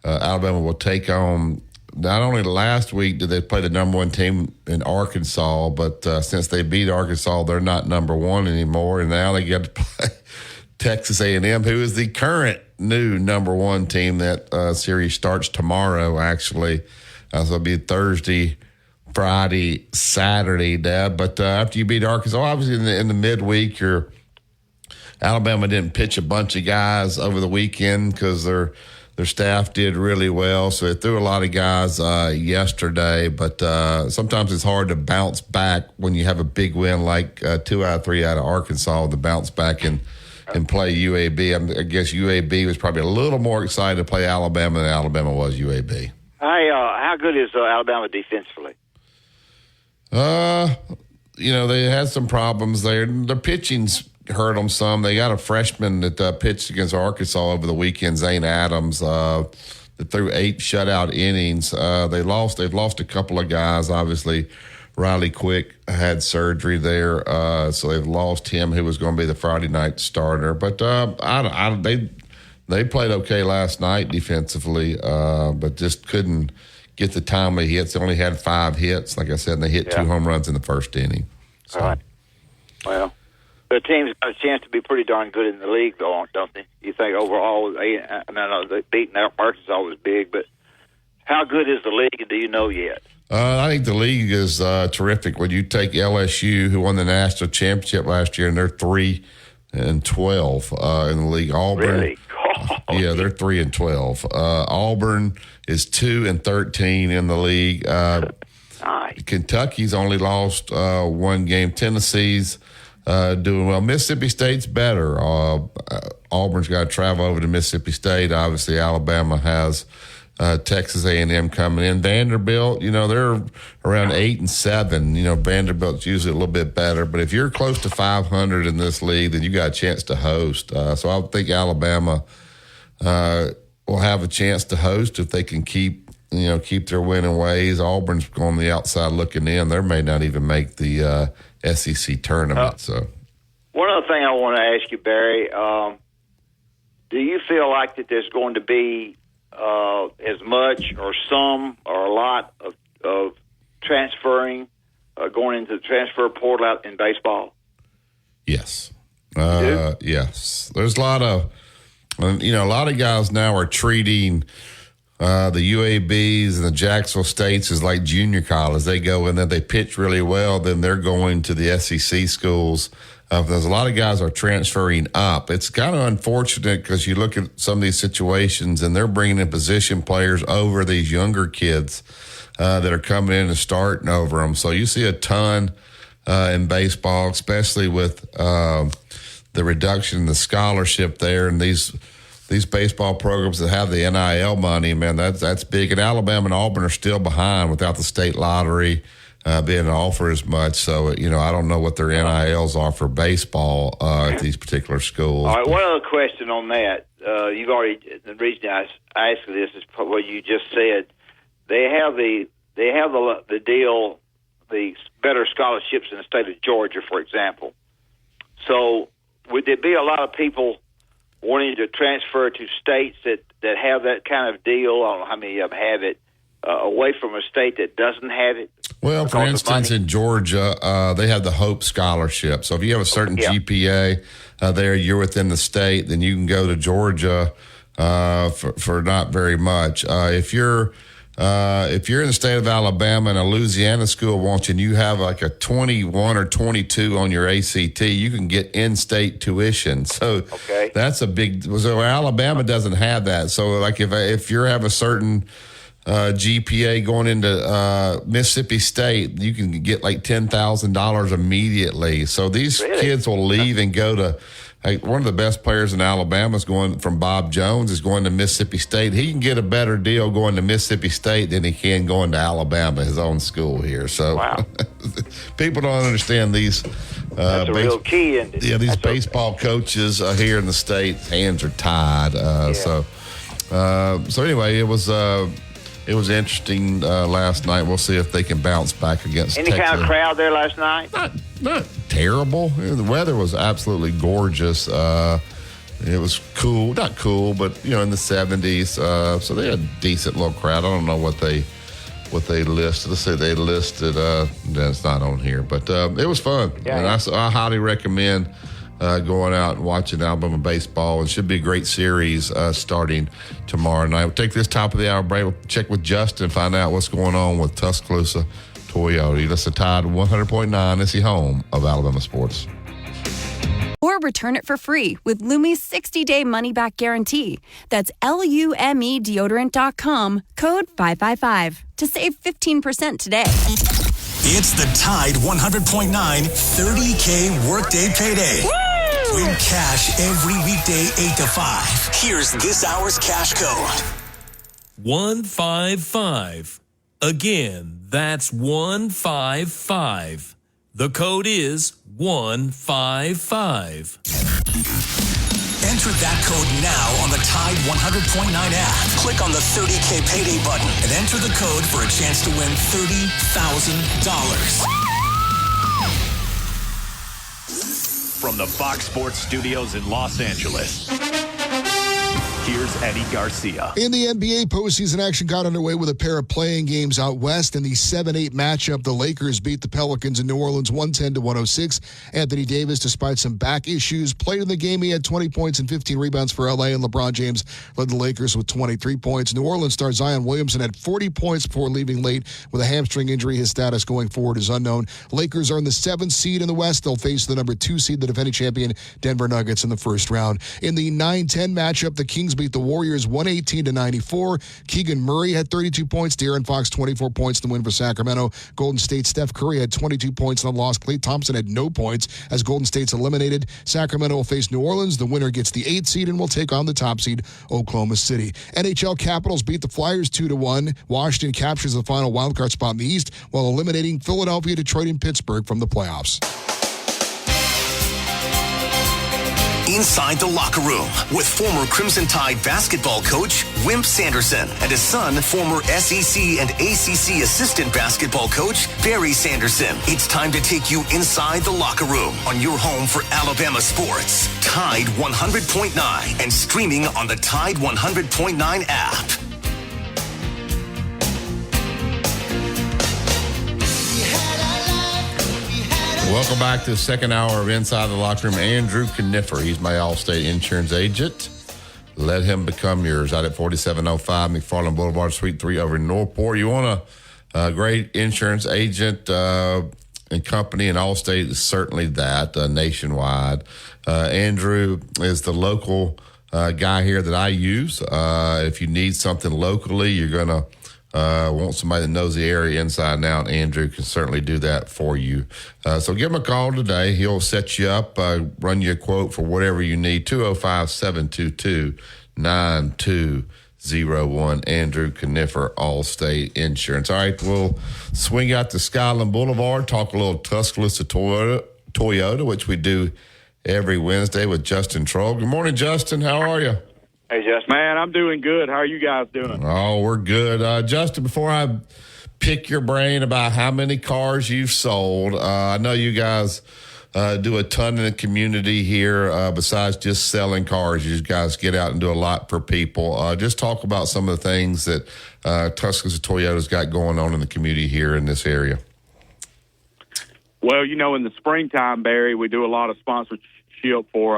Alabama will take on not only last week did they play the number one team in Arkansas, but since they beat Arkansas, they're not number one anymore, and now they get to play Texas A&M, who is the current new number one team. That series starts tomorrow, actually. So it'll be Thursday, Friday, Saturday, Dad. But after you beat Arkansas, obviously in the midweek, Alabama didn't pitch a bunch of guys over the weekend because their staff did really well. So they threw a lot of guys yesterday. But sometimes it's hard to bounce back when you have a big win like 2 out of 3 out of Arkansas to bounce back and play UAB. I guess UAB was probably a little more excited to play Alabama than Alabama was UAB. Hey, how good is Alabama defensively? They had some problems there. Their pitching's hurt them some. They got a freshman that pitched against Arkansas over the weekend, Zane Adams, that threw 8 shutout innings. They've lost a couple of guys. Obviously, Riley Quick had surgery there, so they've lost him, who was going to be the Friday night starter. But they played okay last night defensively, but just couldn't get the timely hits. They only had 5 hits, like I said, and they hit 2 home runs in the first inning. So. All right. Well, the team's got a chance to be pretty darn good in the league, though, don't they? You think overall, I know beating Arkansas was big, but how good is the league? Do you know yet? I think the league is terrific. When you take LSU, who won the national championship last year, and they're 3-12 in the league. Auburn, really? Yeah, they're 3-12. Auburn is 2-13 in the league. Nice. Kentucky's only lost 1 game. Tennessee's doing well. Mississippi State's better. Auburn's got to travel over to Mississippi State. Obviously, Alabama has Texas A&M coming in. Vanderbilt, they're around 8-7. Vanderbilt's usually a little bit better. But if you're close to 500 in this league, then you got a chance to host. So I would think Alabama will have a chance to host if they can keep their winning ways. Auburn's on the outside looking in. They may not even make the SEC tournament. So one other thing I want to ask you, Barry, do you feel like that there's going to be as much or some or a lot of transferring going into the transfer portal out in baseball? Yes. Yes. There's a lot of guys now are treating the UABs and the Jacksonville States is like junior college. They go in there, they pitch really well, then they're going to the SEC schools. There's a lot of guys are transferring up. It's kind of unfortunate because you look at some of these situations and they're bringing in position players over these younger kids that are coming in and starting over them. So you see a ton in baseball, especially with the reduction in the scholarship there and these baseball programs that have the NIL money, man, that's big. And Alabama and Auburn are still behind without the state lottery being offered as much. So, I don't know what their NILs are for baseball at these particular schools. All right, one other question on that. You've already, the reason I asked this is what you just said. They have the deal, the better scholarships in the state of Georgia, for example. So would there be a lot of people wanting to transfer to states that have that kind of deal? I don't know how many of them have it, away from a state that doesn't have it? Well, for instance, in Georgia, they have the Hope Scholarship. So if you have a certain GPA there, you're within the state, then you can go to Georgia for not very much. If you're in the state of Alabama and a Louisiana school wants you and you have like a 21 or 22 on your ACT, you can get in-state tuition. So that's a big. So Alabama doesn't have that. So like if you have a certain GPA going into Mississippi State, you can get like $10,000 immediately. So these kids will leave and go to. One of the best players in Alabama is going from Bob Jones is going to Mississippi State. He can get a better deal going to Mississippi State than he can going to Alabama, his own school here. So people don't understand these. That's a real key. These baseball coaches here in the state, hands are tied. So anyway, it was interesting last night. We'll see if they can bounce back against Any Texas. kind of crowd there last night? Not terrible. The weather was absolutely gorgeous. It was cool, not cool, but in the 70s. So they had a decent little crowd. I don't know what they what they listed. Let's say they listed, that's not on here, but it was fun. Yeah. And I highly recommend going out and watching Alabama baseball. It should be a great series starting tomorrow night. We'll take this top of the hour break. We'll check with Justin, find out what's going on with Tuscaloosa Toyota. You listen to Tide 100.9. It's the home of Alabama sports. Or return it for free with Lume's 60-day money-back guarantee. That's LUME deodorant.com, code 555 to save 15% today. It's the Tide 100.9 30K Workday Payday. Woo! Win cash every weekday 8 to 5. Here's this hour's cash code. 155. Again, that's 155. The code is 155. Enter that code now on the Tide 100.9 app. Click on the 30K Payday button and enter the code for a chance to win $30,000. From the Fox Sports Studios in Los Angeles, here's Eddie Garcia. In the NBA, postseason action got underway with a pair of playing games out west. In the 7-8 matchup, the Lakers beat the Pelicans in New Orleans 110-106. Anthony Davis, despite some back issues, played in the game. He had 20 points and 15 rebounds for LA, and LeBron James led the Lakers with 23 points. New Orleans star Zion Williamson had 40 points before leaving late with a hamstring injury. His status going forward is unknown. Lakers are in the 7th seed in the West. They'll face the number 2 seed, the defending champion Denver Nuggets, in the first round. In the 9-10 matchup, the Kings beat the Warriors 118-94. Keegan Murray had 32 points. De'Aaron Fox 24 points to win for Sacramento. Golden State Steph Curry had 22 points in the loss. Klay Thompson had no points as Golden State's eliminated. Sacramento will face New Orleans. The winner gets the 8th seed and will take on the top seed Oklahoma City. NHL Capitals beat the Flyers 2-1. Washington captures the final wildcard spot in the East while eliminating Philadelphia, Detroit, and Pittsburgh from the playoffs. Inside the Locker Room with former Crimson Tide basketball coach Wimp Sanderson and his son, former SEC and ACC assistant basketball coach Barry Sanderson. It's time to take you inside the locker room on your home for Alabama sports. Tide 100.9 and streaming on the Tide 100.9 app. Welcome back to the second hour of Inside the Locker Room. Andrew Kniffer, he's my Allstate insurance agent. Let him become yours. Out at 4705 McFarland Boulevard, Suite 3 over in Northport. You want a great insurance agent and company, and Allstate is certainly that nationwide. Andrew is the local guy here that I use. If you need something locally, you're going to want somebody that knows the area inside and out. Andrew can certainly do that for you. So give him a call today. He'll set you up, run you a quote for whatever you need. 205-722-9201. Andrew Kniffer, Allstate Insurance. All right, we'll swing out to Skyland Boulevard, talk a little Tuscaloosa Toyota, which we do every Wednesday with Justin Troll. Good morning, Justin. How are you? Hey, Justin. Man, I'm doing good. How are you guys doing? Oh, we're good. Justin, before I pick your brain about how many cars you've sold, I know you guys do a ton in the community here. Besides just selling cars, you guys get out and do a lot for people. Just talk about some of the things that Tuscaloosa Toyota's got going on in the community here in this area. Well, in the springtime, Barry, we do a lot of sponsorship for,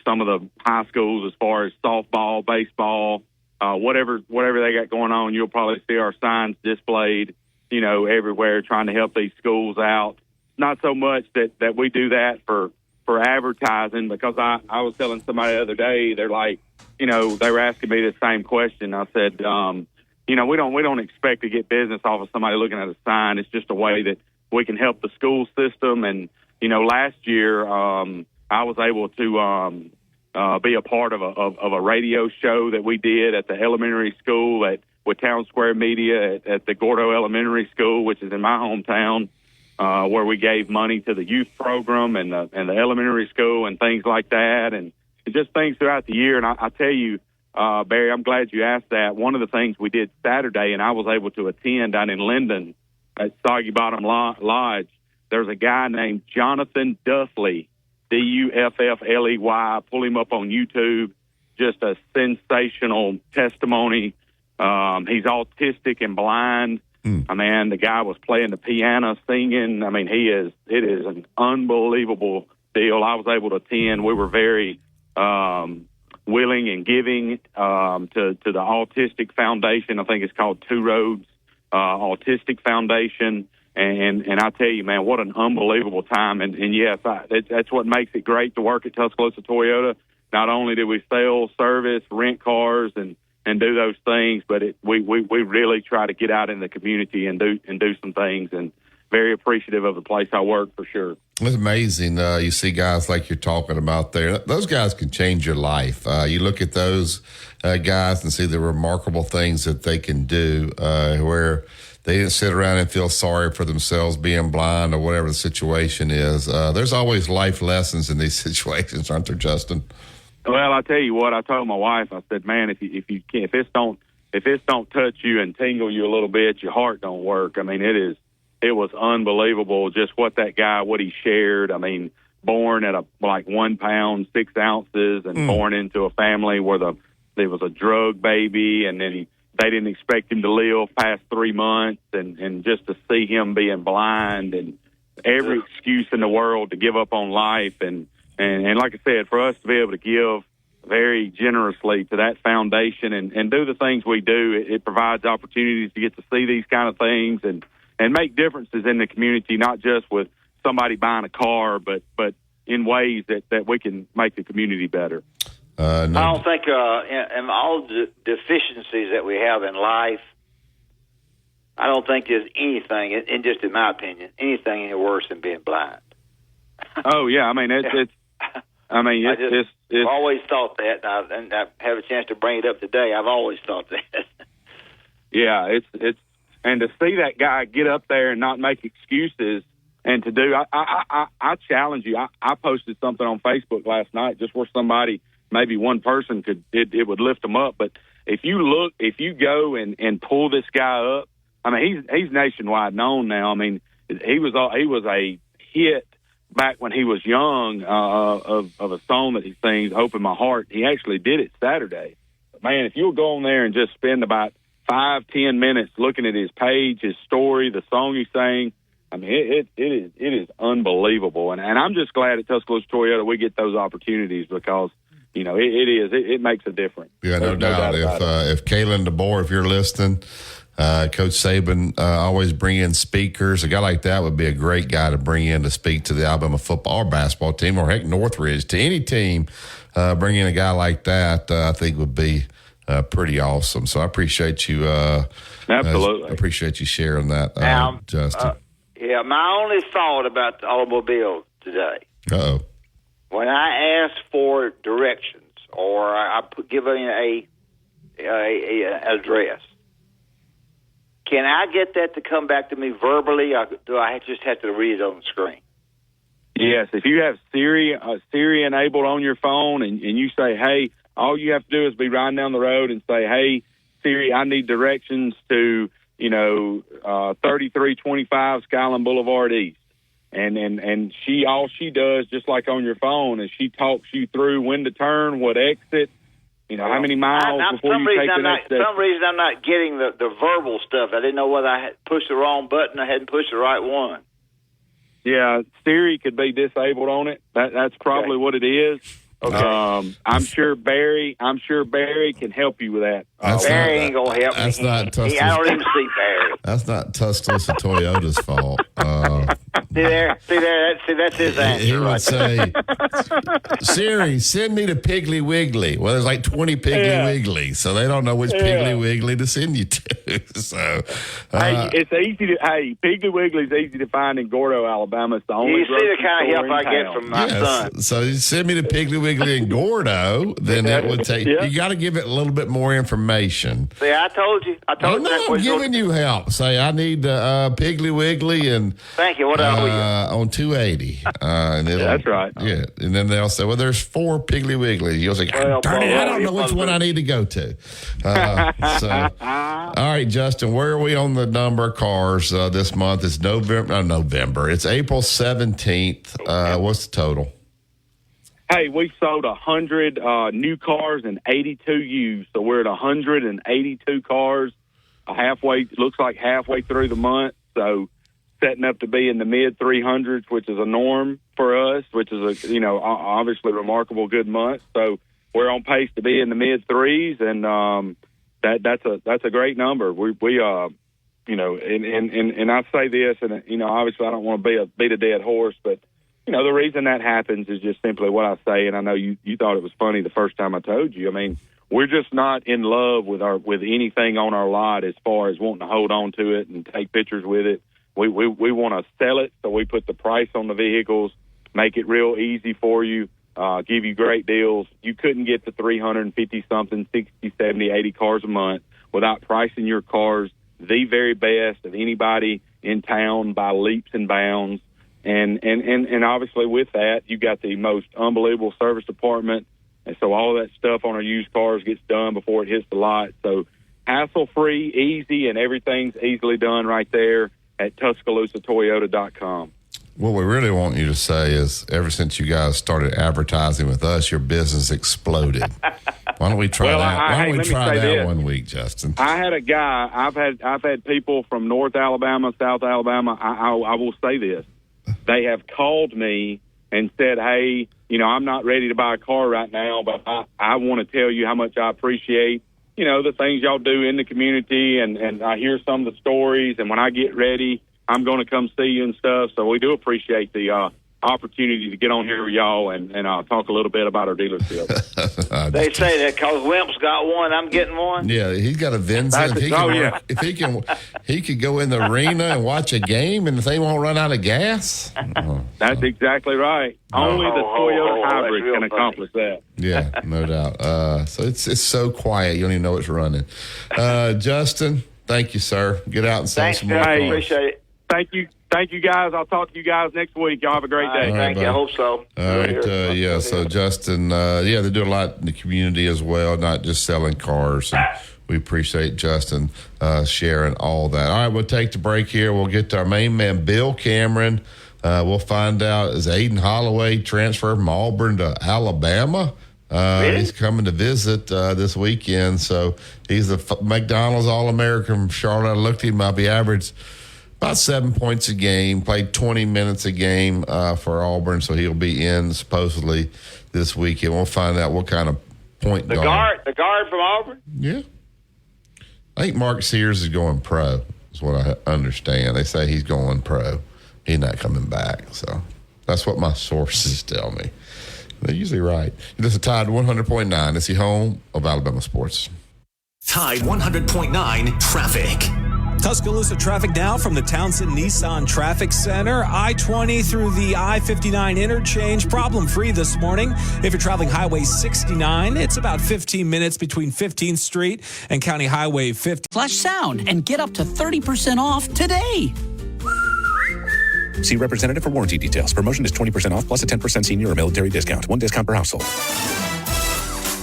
some of the high schools as far as softball, baseball, whatever they got going on. You'll probably see our signs displayed, everywhere trying to help these schools out. Not so much that we do that for advertising, because I was telling somebody the other day, they're like, they were asking me the same question. I said, we don't expect to get business off of somebody looking at a sign. It's just a way that we can help the school system. And, last year, I was able to be a part of a radio show that we did at the elementary school with Town Square Media at the Gordo Elementary School, which is in my hometown, where we gave money to the youth program and the elementary school and things like that, and just things throughout the year. And I tell you, Barry, I'm glad you asked that. One of the things we did Saturday, and I was able to attend down in Linden at Soggy Bottom Lodge, there's a guy named Jonathan Duffley, Duffley. Pull him up on YouTube. Just a sensational testimony He's autistic and blind. I mean, the guy was playing the piano, singing. I mean, it is an unbelievable deal. I was able to attend. We were very willing and giving to the Autistic Foundation. I think it's called Two Roads Autistic Foundation. And I tell you, man, what an unbelievable time. And yes, that's what makes it great to work at Tuscaloosa Toyota. Not only do we sell, service, rent cars, and do those things, but we really try to get out in the community and do some things. And very appreciative of the place I work, for sure. It's amazing. You see guys like you're talking about there. Those guys can change your life. You look at those guys and see the remarkable things that they can do, where they didn't sit around and feel sorry for themselves being blind or whatever the situation is. There's always life lessons in these situations, aren't there, Justin? Well, I tell you what, I told my wife, I said, man, if this don't touch you and tingle you a little bit, your heart don't work. I mean, it was unbelievable just what he shared. I mean, born at 1 pound, 6 ounces, and born into a family where there was a drug baby, and then they didn't expect him to live past 3 months, and just to see him being blind and every excuse in the world to give up on life. And like I said, for us to be able to give very generously to that foundation and do the things we do, it provides opportunities to get to see these kind of things and make differences in the community, not just with somebody buying a car, but in ways that we can make the community better. No. I don't think in all the deficiencies that we have in life, I don't think there's anything, and just in my opinion, anything any worse than being blind. Oh yeah, I mean I've always thought that, and I have a chance to bring it up today. I've always thought that. Yeah, it's and to see that guy get up there and not make excuses, and to do, I challenge you. I posted something on Facebook last night just where somebody, maybe one person it would lift them up. But if you go and pull this guy up, I mean, he's nationwide known now. I mean, he was a hit back when he was young of a song that he sings, "Hope in My Heart." He actually did it Saturday. But man, if you'll go on there and just spend about 5-10 minutes looking at his page, his story, the song he sang, I mean, it is unbelievable. And I'm just glad at Tuscaloosa Toyota we get those opportunities because, you know, it makes a difference. Yeah, no doubt. If Kalen DeBoer, if you're listening, Coach Saban always bring in speakers. A guy like that would be a great guy to bring in to speak to the Alabama football or basketball team, or heck, Northridge, to any team. Bring in a guy like that, I think would be pretty awesome. So I appreciate you. Absolutely. I appreciate you sharing that, Justin. Yeah, my only thought about the automobile today. Uh-oh. When I ask for directions or I give an address, can I get that to come back to me verbally, or do I just have to read it on the screen? Yes, if you have Siri enabled on your phone and you say, hey, all you have to do is be riding down the road and say, hey, Siri, I need directions to, 3325 Skyland Boulevard East. And all she does, just like on your phone, is she talks you through when to turn, what exit, how many miles before you take the next step. For some reason, I'm not getting the verbal stuff. I didn't know whether I had pushed the wrong button or hadn't pushed the right one. Yeah, Siri could be disabled on it. That's probably what it is. Okay. I'm sure Barry can help you with that. Barry ain't gonna help me. That's not Tuscaloosa. I don't even see Barry. That's not Tuscaloosa Toyota's fault. See there. That's his answer. He would say, Siri, send me to Piggly Wiggly. Well, there's like 20 Piggly Wigglies, so they don't know which Piggly Wiggly to send you to. So, it's easy to. Hey, Piggly Wiggly's easy to find in Gordo, Alabama. It's the only. You see the kind of help I get from my son. So you send me to Piggly Wiggly in Gordo, then it would take. You got to give it a little bit more information. See, I told you. I'm giving you help. Say I need Piggly Wiggly and. Thank you. What else? On 280. That's right. Yeah, and then they'll say, well, there's 4 Piggly Wigglies. You'll say, darn it, I don't know which one I need to go to. All right, Justin, where are we on the number of cars this month? It's November. It's April 17th. What's the total? Hey, we sold 100 new cars and 82 used, so we're at 182 cars. Looks like halfway through the month, so setting up to be in the mid 300s, which is a norm for us, which is obviously remarkable good month. So we're on pace to be in the mid threes, and that's a great number. We and I say this, and obviously I don't want to be a dead horse, but the reason that happens is just simply what I say, and I know you thought it was funny the first time I told you. I mean, we're just not in love with anything on our lot as far as wanting to hold on to it and take pictures with it. We want to sell it, so we put the price on the vehicles, make it real easy for you, give you great deals. You couldn't get to 350-something, 60, 70, 80 cars a month without pricing your cars the very best of anybody in town by leaps and bounds. And obviously with that, you got the most unbelievable service department. And so all of that stuff on our used cars gets done before it hits the lot. So hassle-free, easy, and everything's easily done right there at TuscaloosaToyota.com. What we really want you to say is ever since you guys started advertising with us, your business exploded. Why don't we try that? Why don't we try that one week, Justin? I had a guy. I've had people from North Alabama, South Alabama. I will say this: they have called me and said, "Hey, I'm not ready to buy a car right now, but I want to tell you how much I appreciate the things y'all do in the community, and I hear some of the stories, and when I get ready, I'm going to come see you and stuff." So we do appreciate the opportunity to get on here with y'all and talk a little bit about our dealership. They say that because Wimp's got one, I'm getting one. Yeah, he's got a Venza. If he could go in the arena and watch a game and the thing won't run out of gas. That's exactly right. Only the Toyota hybrid can accomplish that. Yeah, no doubt. So it's so quiet, you don't even know it's running. Justin, thank you, sir. Get out and sell some more cars. Appreciate it. Thank you, guys. I'll talk to you guys next week. Y'all have a great day. Thank you. I hope so. All right. So Justin, they do a lot in the community as well, not just selling cars. And we appreciate Justin sharing all that. All right, we'll take the break here. We'll get to our main man, Bill Cameron. We'll find out, is Aiden Holloway transferred from Auburn to Alabama? Really? He's coming to visit this weekend. So he's a McDonald's All-American from Charlotte. I looked at him up. He averaged about 7 points a game, played 20 minutes a game for Auburn, so he'll be in supposedly this weekend. We'll find out what kind of point guard. The guard from Auburn? Yeah. I think Mark Sears is going pro, is what I understand. They say he's going pro. He's not coming back, so that's what my sources tell me. They're usually right. This is Tide 100.9. It's the home of Alabama sports. Tide 100.9 traffic. Tuscaloosa traffic now from the Townsend Nissan Traffic Center. I-20 through the I-59 interchange. Problem-free this morning. If you're traveling Highway 69, it's about 15 minutes between 15th Street and County Highway 50. Flash Sound and get up to 30% off today. See representative for warranty details. Promotion is 20% off plus a 10% senior or military discount. One discount per household.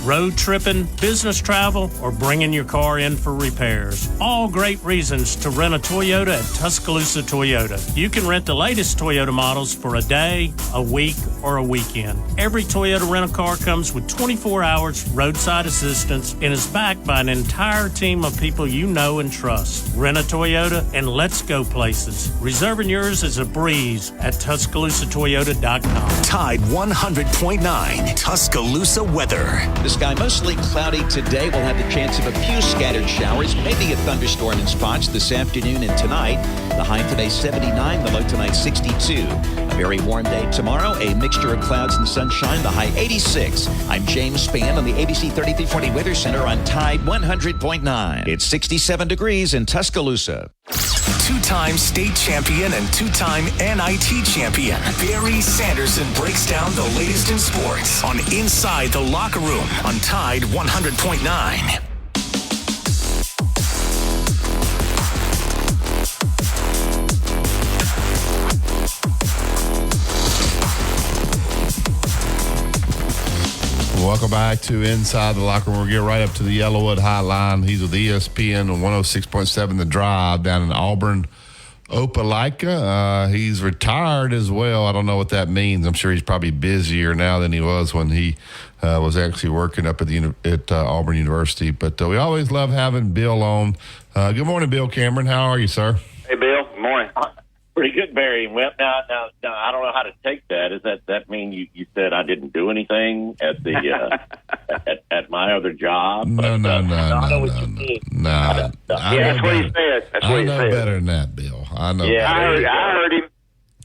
Road tripping, business travel, or bringing your car in for repairs. All great reasons to rent a Toyota at Tuscaloosa Toyota. You can rent the latest Toyota models for a day, a week, or a weekend. Every Toyota rental-car comes with 24 hours roadside assistance and is backed by an entire team of people you know and trust. Rent a Toyota and let's go places. Reserving yours is a breeze at TuscaloosaToyota.com. Tide 100.9 Tuscaloosa weather. The sky mostly cloudy today. We'll have the chance of a few scattered showers, maybe a thunderstorm in spots this afternoon and tonight. The high today 79, the low tonight 62. A very warm day tomorrow, a mixture of clouds and sunshine, the high 86. I'm James Spann on the ABC 3340 Weather Center on Tide 100.9. It's 67 degrees in Tuscaloosa. Two-time state champion and two-time NIT champion, Barry Sanderson breaks down the latest in sports on Inside the Locker Room on Tide 100.9. Welcome back to Inside the Locker Room. We'll get right up to the Yellowwood Hotline. He's with ESPN on 106.7 The Drive down in Auburn. Opelika. He's retired as well. I don't know what that means. I'm sure he's probably busier now than he was when he was actually working up at Auburn University. But we always love having Bill on. Good morning, Bill Cameron. How are you, sir? Hey, Bill. Good morning. Pretty good, Barry. Well, now, I don't know how to take that. Does that mean you said I didn't do anything at the at my other job? No. That's what he said. I know better than that, Bill. I know. Yeah, I heard him.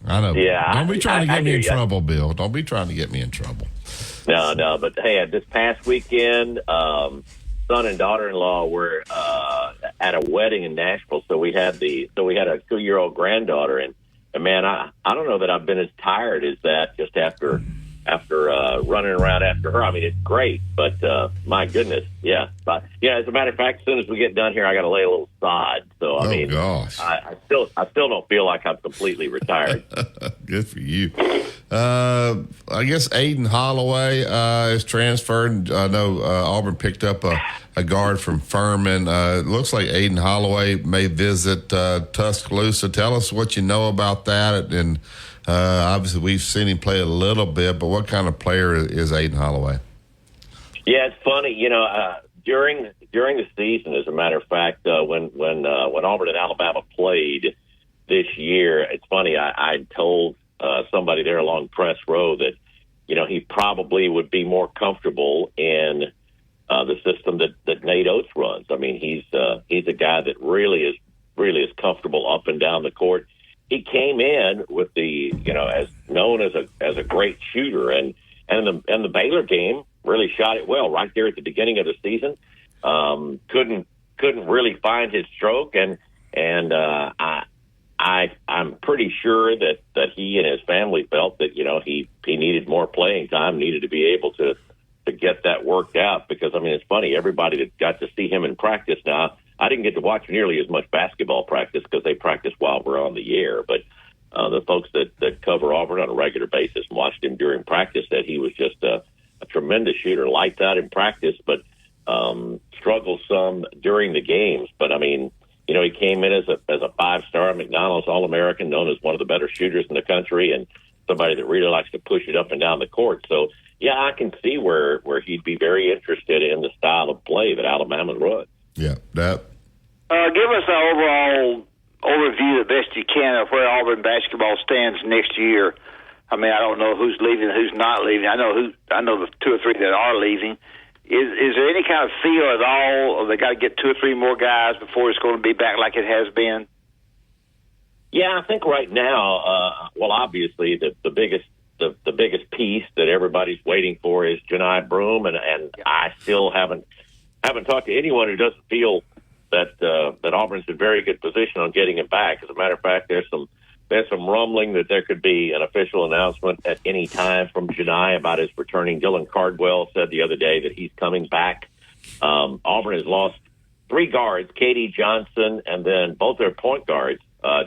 I know. Yeah, don't be trying to get me in trouble, Bill. Don't be trying to get me in trouble. No. But hey, this past weekend, son and daughter-in-law were at a wedding in Nashville. So we had a 2-year-old granddaughter, and man, I don't know that I've been as tired as that just after running around after her. I mean, it's great, but my goodness, yeah. But yeah, as a matter of fact, as soon as we get done here, I got to lay a little sod. So I mean, gosh. I still don't feel like I'm completely retired. Good for you. I guess Aiden Holloway is transferred. I know Auburn picked up a guard from Furman. It looks like Aiden Holloway may visit Tuscaloosa. Tell us what you know about that. And obviously, we've seen him play a little bit, but what kind of player is Aiden Holloway? Yeah, it's funny. During the season, as a matter of fact, when Auburn and Alabama played this year, it's funny. I told somebody there along Press Row that he probably would be more comfortable in the system that Nate Oates runs. I mean, he's a guy that really is comfortable up and down the court. He came in with as known as a great shooter, and the Baylor game really shot it well right there at the beginning of the season. Couldn't really find his stroke, and I'm pretty sure that he and his family felt that he needed more playing time, needed to be able to get that worked out, because I mean, it's funny, everybody that got to see him in practice now. I didn't get to watch nearly as much basketball practice because they practice while we're on the air, but the folks that cover Auburn on a regular basis and watched him during practice said he was just a tremendous shooter, lights out in practice, but struggled some during the games. But I mean, he came in as a 5-star McDonald's All-American, known as one of the better shooters in the country, and somebody that really likes to push it up and down the court. So yeah, I can see where he'd be very interested in the style of play that Alabama runs. Yeah, that. Give us an overall overview, the best you can, of where Auburn basketball stands next year. I mean, I don't know who's leaving, who's not leaving. I know the 2 or 3 that are leaving. Is there any kind of feel at all, or they got to get 2 or 3 more guys before it's going to be back like it has been? Yeah, I think right now, obviously the biggest piece that everybody's waiting for is Johni Broome, and I still haven't talked to anyone who doesn't feel that Auburn's in very good position on getting him back. As a matter of fact, there's some rumbling that there could be an official announcement at any time from Johni about his returning. Dylan Cardwell said the other day that he's coming back. Auburn has lost 3 guards, K.D. Johnson, and then both their point guards.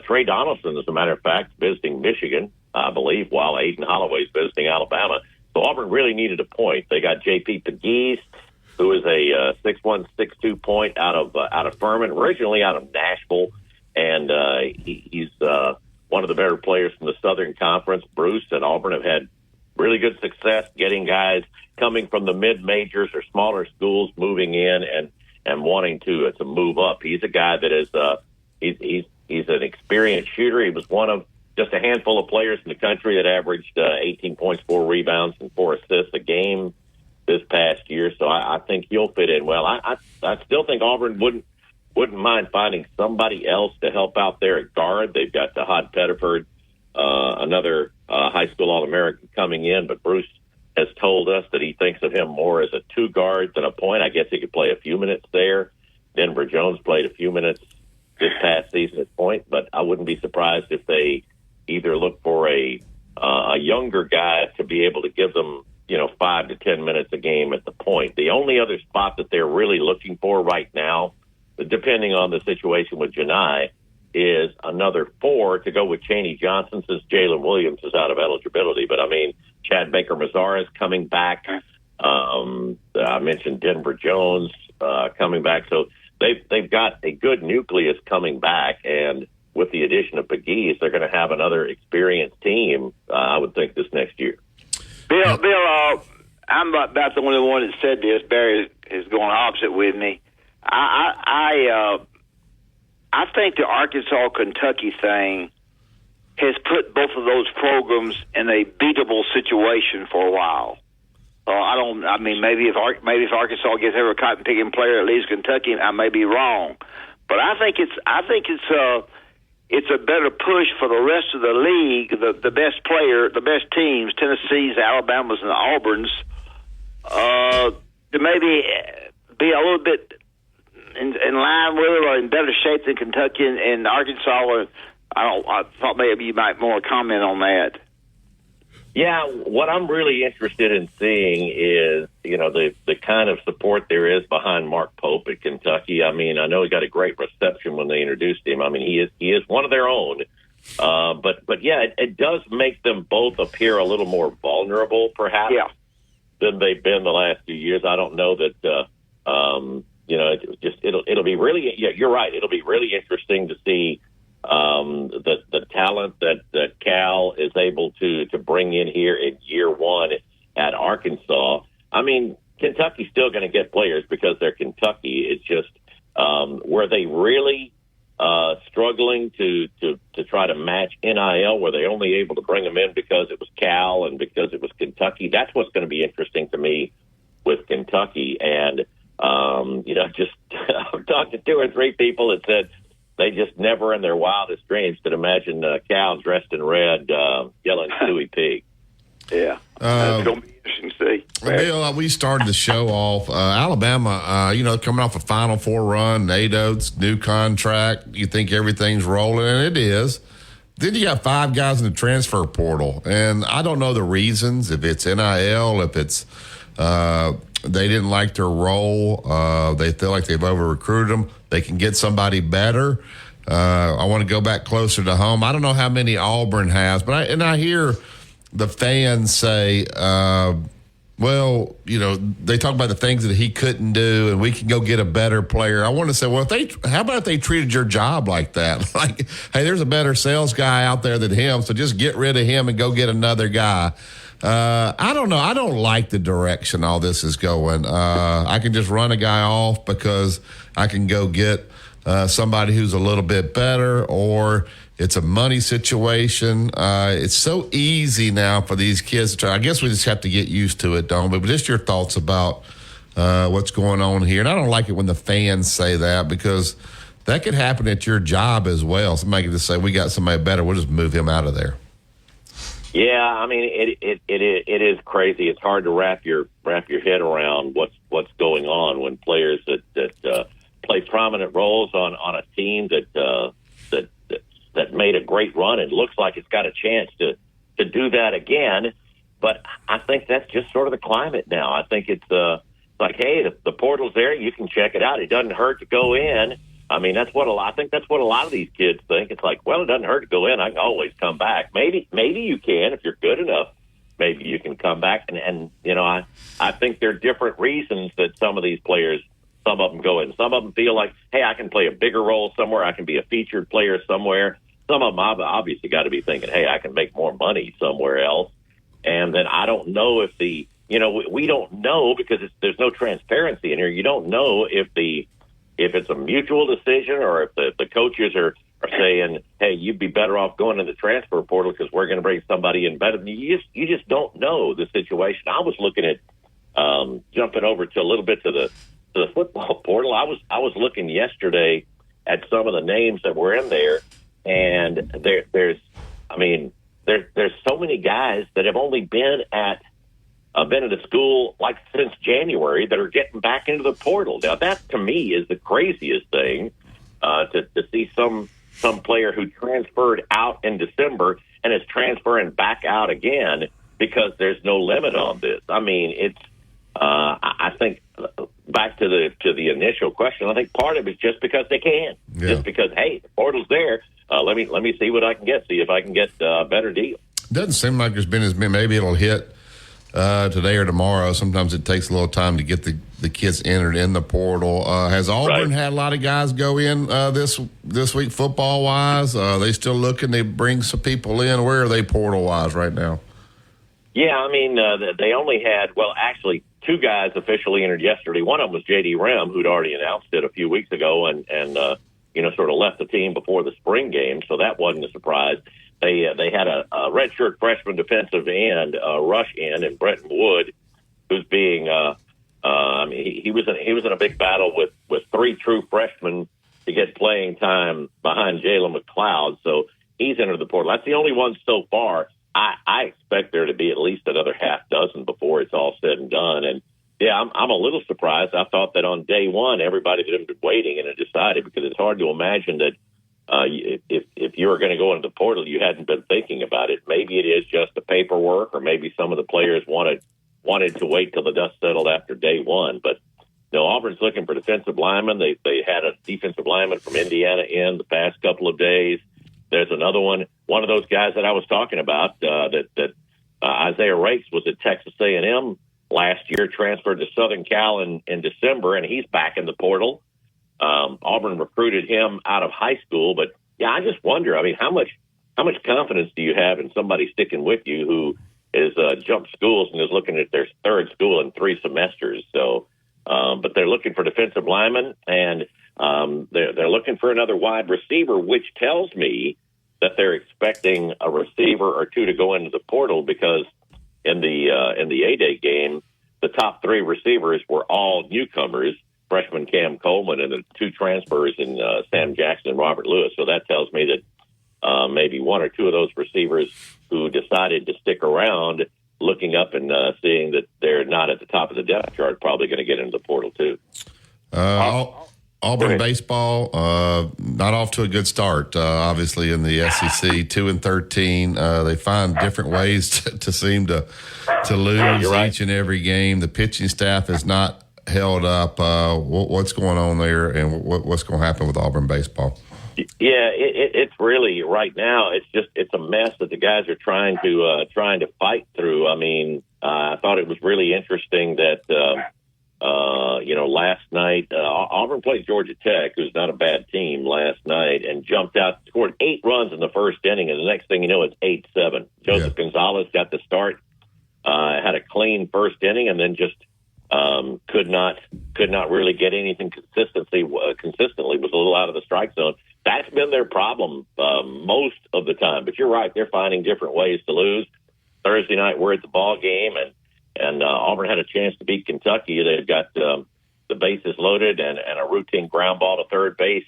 Trey Donaldson, as a matter of fact, visiting Michigan, I believe, while Aiden Holloway's visiting Alabama. So Auburn really needed a point. They got J.P. Pegues, who is a 6'1", 6'2" point out of Furman, originally out of Nashville, and he's one of the better players from the Southern Conference. Bruce and Auburn have had really good success getting guys coming from the mid-majors or smaller schools moving in and wanting to move up. He's a guy that is he's an experienced shooter. He was one of just a handful of players in the country that averaged 18 points, 4 rebounds, and 4 assists a game this past year. So I think he'll fit in well. I still think Auburn wouldn't mind finding somebody else to help out there at guard. They've got Tahad Pettiford, another high school All-American coming in, but Bruce has told us that he thinks of him more as a 2 guard than a point. I guess he could play a few minutes there. Denver Jones played a few minutes this past season at point, but I wouldn't be surprised if they either look for a younger guy to be able to give them 5 to 10 minutes a game at the point. The only other spot that they're really looking for right now, depending on the situation with Johni, is another 4 to go with Chaney Johnson, since Jalen Williams is out of eligibility. But I mean, Chad Baker-Mazara is coming back. I mentioned Denver Jones coming back. So they've got a good nucleus coming back, and with the addition of Pegues, they're going to have another experienced team, I would think, this next year. Bill, I'm about the only one that said this. Barry is going opposite with me. I think the Arkansas-Kentucky thing has put both of those programs in a beatable situation for a while. Maybe if Arkansas gets every cotton picking player that leaves Kentucky, I may be wrong, but I think it's a better push for the rest of the league, the best teams, Tennessee's, Alabama's, and Auburn's, to maybe be a little bit in line with it or in better shape than Kentucky and Arkansas. I thought maybe you might more comment on that. Yeah, what I'm really interested in seeing is, the kind of support there is behind Mark Pope at Kentucky. I mean, I know he got a great reception when they introduced him. I mean, he is one of their own. But yeah, it does make them both appear a little more vulnerable, perhaps, than they've been the last few years. I don't know that, it'll be really, you're right. It'll be really interesting to see the talent that Cal is able to bring in here in year one at Arkansas. I mean, Kentucky's still going to get players because they're Kentucky. It's just, were they really struggling to try to match NIL? Were they only able to bring them in because it was Cal and because it was Kentucky? That's what's going to be interesting to me with Kentucky. And, just I've talked to 2 or 3 people that said they just never in their wildest dreams could imagine Cal dressed in red yelling Stewie Pig. Yeah, that's going to be interesting to see. Bill, we started the show off. Alabama, coming off a Final Four run, Nate Oates, new contract. You think everything's rolling, and it is. Then you got 5 guys in the transfer portal, and I don't know the reasons, if it's NIL, if it's they didn't like their role, they feel like they've over-recruited them. They can get somebody better. I want to go back closer to home. I don't know how many Auburn has, but I hear the fans say, they talk about the things that he couldn't do, and we can go get a better player. I want to say, how about if they treated your job like that? Like, hey, there's a better sales guy out there than him, so just get rid of him and go get another guy. I don't know. I don't like the direction all this is going. I can just run a guy off because I can go get somebody who's a little bit better, or it's a money situation. It's so easy now for these kids to try. I guess we just have to get used to it, don't we? But just your thoughts about what's going on here. And I don't like it when the fans say that, because that could happen at your job as well. Somebody could just say, we got somebody better, we'll just move him out of there. Yeah, I mean, it is crazy. It's hard to wrap your head around what's going on when players that play prominent roles on a team that made a great run and looks like it's got a chance to do that again. But I think that's just sort of the climate now. I think it's like, hey, the portal's there, you can check it out. It doesn't hurt to go in. I mean, I think that's what a lot of these kids think. It's like, well, it doesn't hurt to go in. I can always come back. Maybe you can if you're good enough. Maybe you can come back. And I think there are different reasons that some of these players, some of them go in. Some of them feel like, hey, I can play a bigger role somewhere. I can be a featured player somewhere. Some of them obviously got to be thinking, hey, I can make more money somewhere else. And then I don't know if we don't know, because there's no transparency in here. You don't know if it's a mutual decision, or if the coaches are saying, hey, you'd be better off going in the transfer portal because we're going to bring somebody in better than you. You just don't know the situation. I was looking at jumping over to a little bit to the football portal. I was looking yesterday at some of the names that were in there, and there's so many guys that have only been at a school like since January that are getting back into the portal. Now that to me is the craziest thing, to see some player who transferred out in December and is transferring back out again because there's no limit on this. I mean, it's I think back to the initial question, I think part of it is just because they can, just because, hey, the portal's there. Let me see what I can get. See if I can get a better deal. Doesn't seem like there's been as many. Maybe it'll hit today or tomorrow. Sometimes it takes a little time to get the kids entered in the portal. Has Auburn had a lot of guys go in this week football wise? They still looking to bring some people in? Where are they portal wise right now? Yeah, I mean, they only had, actually 2 guys officially entered yesterday. One of them was J.D. Rem, who'd already announced it a few weeks ago and sort of left the team before the spring game, so that wasn't a surprise. They had a redshirt freshman defensive end, rush end, and Brenton Wood, who's being he was in a big battle with 3 true freshmen to get playing time behind Jalen McLeod, so he's entered the portal. That's the only one so far. I expect there to be at least another half dozen before it's all said and done. And yeah, I'm a little surprised. I thought that on day one, everybody had been waiting and had decided, because it's hard to imagine that if you were going to go into the portal, you hadn't been thinking about it. Maybe it is just the paperwork, or maybe some of the players wanted to wait till the dust settled after day one. But no, Auburn's looking for defensive linemen. They had a defensive lineman from Indiana in the past couple of days. There's another one of those guys that I was talking about, that Isaiah Rakes was at Texas A&M last year, transferred to Southern Cal in December, and he's back in the portal. Auburn recruited him out of high school, but yeah, I just wonder, I mean, how much confidence do you have in somebody sticking with you who is jumped schools and is looking at their 3rd school in 3 semesters? So, but they're looking for defensive linemen, and they're looking for another wide receiver, which tells me that they're expecting a receiver or 2 to go into the portal, because in the A-Day game, the top 3 receivers were all newcomers, freshman Cam Coleman and the 2 transfers in Sam Jackson and Robert Lewis. So that tells me that maybe 1 or 2 of those receivers who decided to stick around, looking up and seeing that they're not at the top of the depth chart, probably going to get into the portal too. Auburn baseball, not off to a good start. Obviously, in the SEC, 2-13. They find different ways to seem to lose each and every game. The pitching staff has not held up. What's going on there, and what's going to happen with Auburn baseball? Yeah, it's really right now. It's a mess that the guys are trying to fight through. I mean, I thought it was really interesting that. Last night, Auburn played Georgia Tech, who's not a bad team, last night, and jumped out, scored 8 runs in the first inning, and the next thing you know, it's 8-7. Joseph Gonzalez got the start, had a clean first inning, and then just could not really get anything consistently, was a little out of the strike zone. That's been their problem most of the time. But you're right, they're finding different ways to lose. Thursday night, we're at the ball game, and Auburn had a chance to beat Kentucky. They've got the bases loaded, and a routine ground ball to third base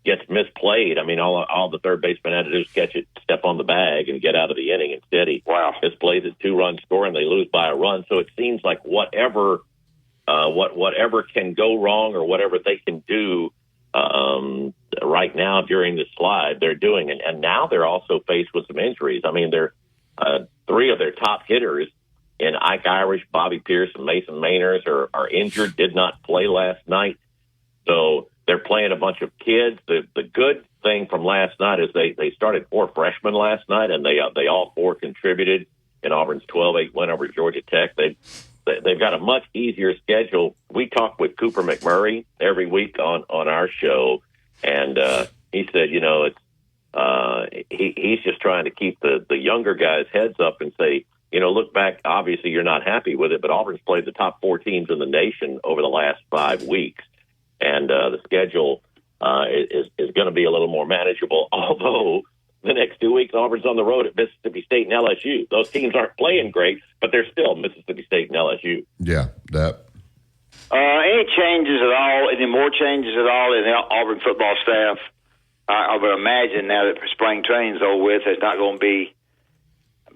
gets misplayed. I mean, all the third baseman had to do is catch it, step on the bag, and get out of the inning. Instead, he misplays a 2-run score, and they lose by a run. So it seems like whatever can go wrong, or whatever they can do right now during the slide, they're doing. And now they're also faced with some injuries. I mean, they're 3 of their top hitters in Ike Irish, Bobby Pierce, and Mason Mainers are injured, did not play last night. So they're playing a bunch of kids. The good thing from last night is they started 4 freshmen last night, and they all 4 contributed in Auburn's 12-8 win over Georgia Tech. They've got a much easier schedule. We talk with Cooper McMurray every week on our show, and he said, he's just trying to keep the younger guys' heads up and say, look back. Obviously, you're not happy with it, but Auburn's played the top 4 teams in the nation over the last 5 weeks, and the schedule is going to be a little more manageable. Although the next 2 weeks, Auburn's on the road at Mississippi State and LSU. Those teams aren't playing great, but they're still Mississippi State and LSU. Yeah, that. Any changes at all? Any more changes at all in the Auburn football staff? I would imagine now that spring training's over with, there's not going to be.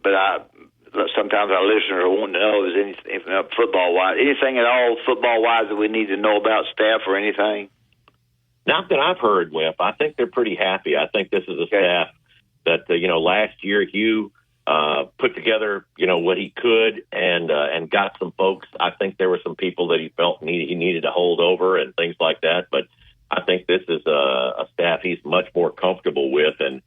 But sometimes our listeners are wanting to know if there's anything football-wise. Anything at all football-wise that we need to know about staff or anything? Not that I've heard, Whip. I think they're pretty happy. I think this is a staff that, last year Hugh put together, what he could and got some folks. I think there were some people that he felt he needed to hold over and things like that. But I think this is a staff he's much more comfortable with, and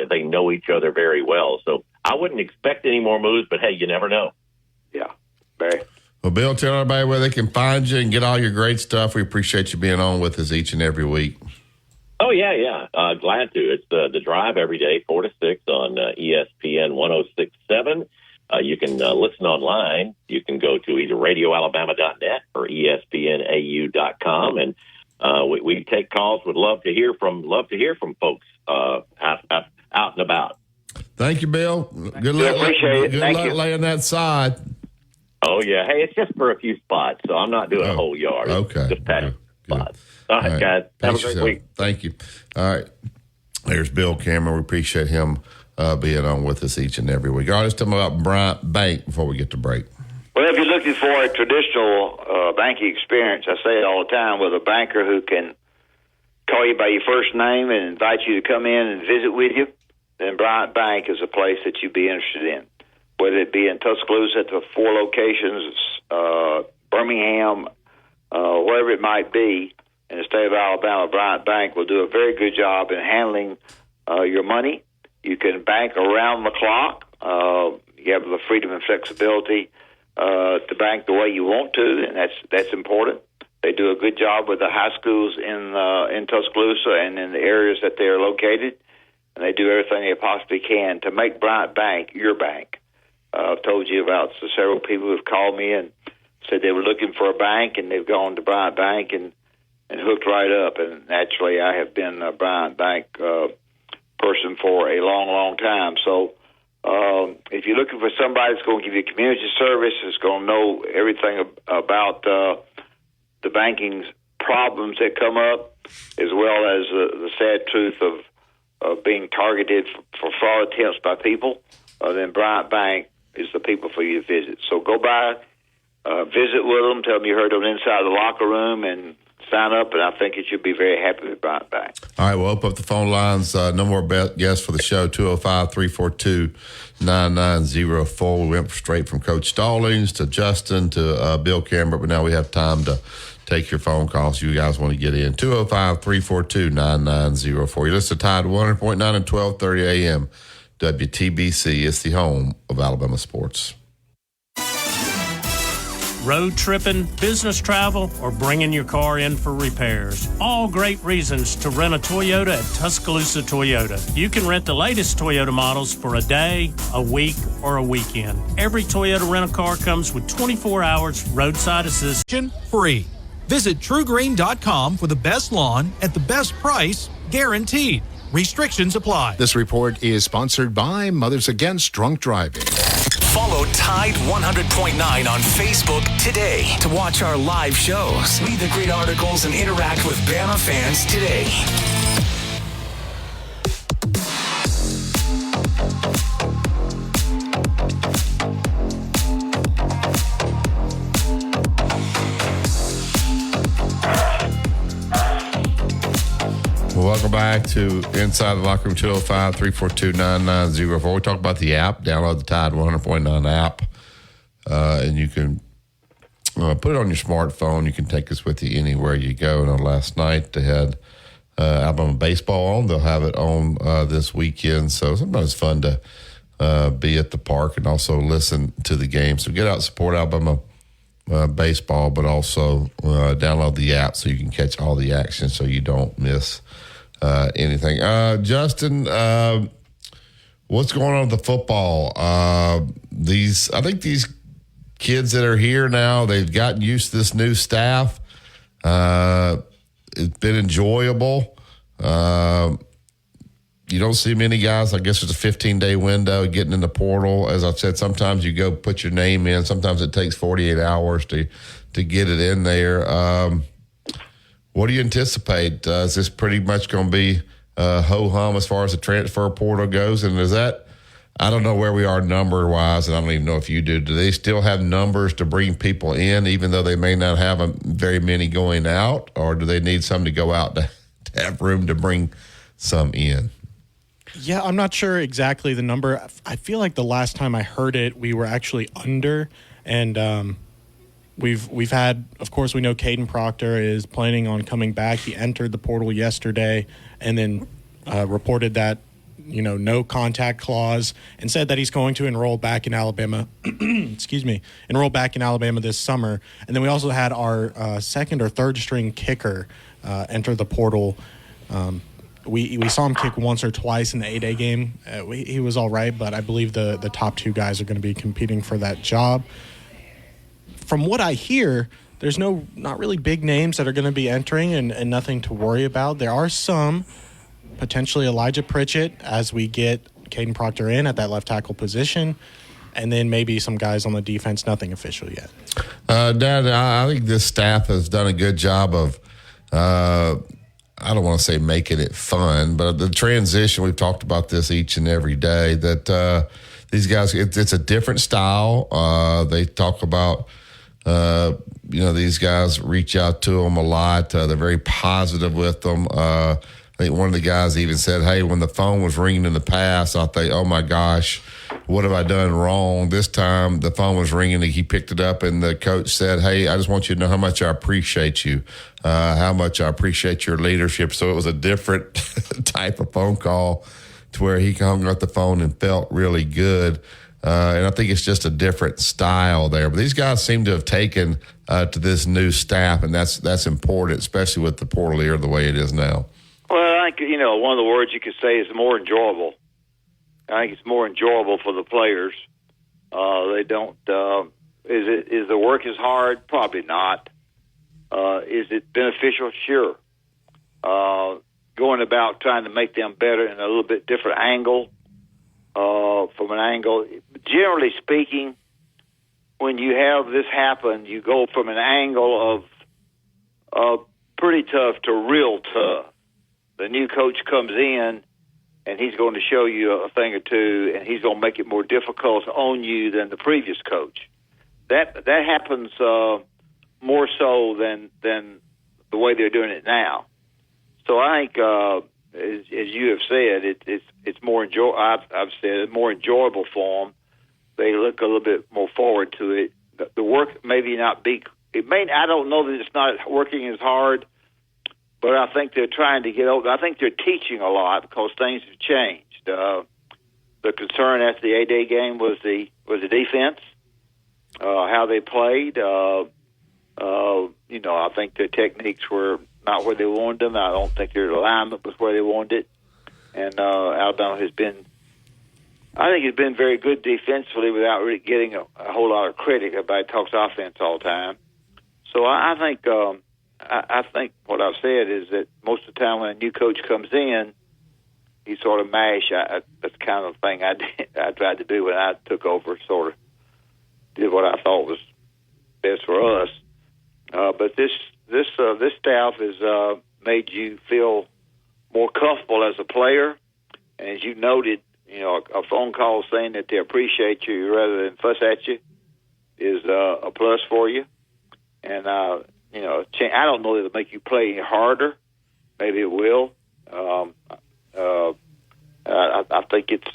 they know each other very well. So I wouldn't expect any more moves, but hey, you never know. Yeah, Barry. Well, Bill, tell everybody where they can find you and get all your great stuff. We appreciate you being on with us each and every week. Oh, yeah. Glad to. It's the Drive every day, 4 to 6 on ESPN 106.7. You can listen online. You can go to either radioalabama.net or espnau.com, and we take calls. Would love to hear from folks out and about. Thank you, Bill. Good luck. Appreciate it. Good Thank luck you. laying that side. Oh, yeah. Hey, it's just for a few spots, so I'm not doing a whole yard. Okay. Just patting spots. All right, guys. Have a great week. Thank you. All right. There's Bill Cameron. We appreciate him being on with us each and every week. All right, let's tell me about Bryant Bank before we get to break. Well, if you're looking for a traditional banking experience, I say it all the time, with a banker who can call you by your first name and invite you to come in and visit with you, then Bryant Bank is a place that you'd be interested in. Whether it be in Tuscaloosa at the 4 locations, Birmingham, wherever it might be in the state of Alabama, Bryant Bank will do a very good job in handling your money. You can bank around the clock. You have the freedom and flexibility to bank the way you want to, and that's important. They do a good job with the high schools in Tuscaloosa and in the areas that they are located, and they do everything they possibly can to make Bryant Bank your bank. I've told you about several people who have called me and said they were looking for a bank, and they've gone to Bryant Bank and hooked right up. And naturally, I have been a Bryant Bank person for a long, long time. So if you're looking for somebody that's going to give you community service, that's going to know everything about the banking problems that come up, as well as the sad truth of being targeted for fraud attempts by people, then Bryant Bank is the people for you to visit. So go by, visit with them, tell them you heard them inside the locker room, and sign up, and I think you should be very happy with Bryant Bank. All right, we'll open up the phone lines. No more guests for the show, 205-342-9904. We went straight from Coach Stallings to Justin to Bill Cameron, but now we have time to take your phone calls. You guys want to get in. 205-342-9904. You listen to Tide 100.9 and 1230 a.m. WTBC. It's the home of Alabama sports. Road tripping, business travel, or bringing your car in for repairs. All great reasons to rent a Toyota at Tuscaloosa Toyota. You can rent the latest Toyota models for a day, a week, or a weekend. Every Toyota rental-car comes with 24 hours roadside assistance. Free. Visit TrueGreen.com for the best lawn at the best price, guaranteed. Restrictions apply. This report is sponsored by Mothers Against Drunk Driving. Follow Tide 100.9 on Facebook today to watch our live shows, read the great articles, and interact with Bama fans today. Welcome back to Inside the Locker Room, 205-342-9904. We talk about the app. Download the Tide 100.9 app, and you can put it on your smartphone. You can take us with you anywhere you go. And last night they had Alabama baseball on. They'll have it on this weekend. So sometimes it's fun to be at the park and also listen to the game. So get out and support Alabama baseball, but also download the app so you can catch all the action so you don't miss anything. Justin, what's going on with the football? I think these kids that are here now, they've gotten used to this new staff. It's been enjoyable. You don't see many guys. I guess it's a 15-day window getting in the portal. As I've said, sometimes you go put your name in. Sometimes it takes 48 hours to get it in there. What do you anticipate? Is this pretty much going to be ho-hum as far as the transfer portal goes? And is that, I don't know where we are number-wise, and I don't even know if you do. Do they still have numbers to bring people in, even though they may not have very many going out? Or do they need some to go out to have room to bring some in? Yeah, I'm not sure exactly the number. I feel like the last time I heard it, we were actually under, and we've had, of course, we know Caden Proctor is planning on coming back. He entered the portal yesterday and then reported that no contact clause, and said that he's going to enroll back in Alabama. Enroll back in Alabama this summer. And then we also had our second or third string kicker enter the portal. We saw him kick once or twice in the 8A game. He was all right, but I believe the top two guys are going to be competing for that job. From what I hear, there's not really big names that are going to be entering and nothing to worry about. There are some, potentially Elijah Pritchett, as we get Caden Proctor in at that left tackle position, and then maybe some guys on the defense, nothing official yet. Dad, I think this staff has done a good job of, I don't want to say making it fun, but the transition, we've talked about this each and every day, that these guys, it's a different style. They talk about, these guys reach out to them a lot. They're very positive with them. I think one of the guys even said, hey, when the phone was ringing in the past, I think, oh my gosh, what have I done wrong? This time the phone was ringing and he picked it up and the coach said, hey, I just want you to know how much I appreciate you, how much I appreciate your leadership. So it was a different type of phone call to where he hung up the phone and felt really good. And I think it's just a different style there. But these guys seem to have taken to this new staff, and that's important, especially with the portal year the way it is now. Well, I think, one of the words you could say is more enjoyable. I think it's more enjoyable for the players. They don't. Is the work as hard? Probably not. Is it beneficial? Sure. Going about trying to make them better in a little bit different angle. From an angle, generally speaking, when you have this happen, you go from an angle of pretty tough to real tough. The new coach comes in, and he's going to show you a thing or two, and he's going to make it more difficult on you than the previous coach. That happens more so than the way they're doing it now. So I think, as you have said, it's more I've said it's more enjoyable for them. They look a little bit more forward to it. The work maybe not be. It may. I don't know that it's not working as hard. But I think they're trying to get over. I think they're teaching a lot because things have changed. The concern after the 8-day game was the defense, how they played. I think their techniques were not where they wanted them. I don't think their alignment was where they wanted it. And Alabama has been, I think, it's been very good defensively without really getting a whole lot of credit. Everybody talks offense all the time. So I think. I think what I've said is that most of the time when a new coach comes in, he sort of mash. That's kind of the thing I tried to do when I took over, sort of did what I thought was best for us. But this staff has made you feel more comfortable as a player. And as you noted, a phone call saying that they appreciate you rather than fuss at you is a plus for you. And I don't know that it'll make you play any harder. Maybe it will. I think it's.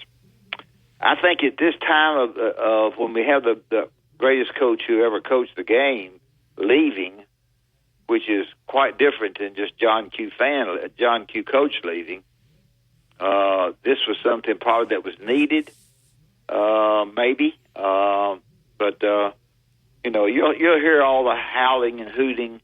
I think at this time of when we have the greatest coach who ever coached the game leaving, which is quite different than just John Q. Coach leaving. This was something probably that was needed, maybe, but. You'll hear all the howling and hooting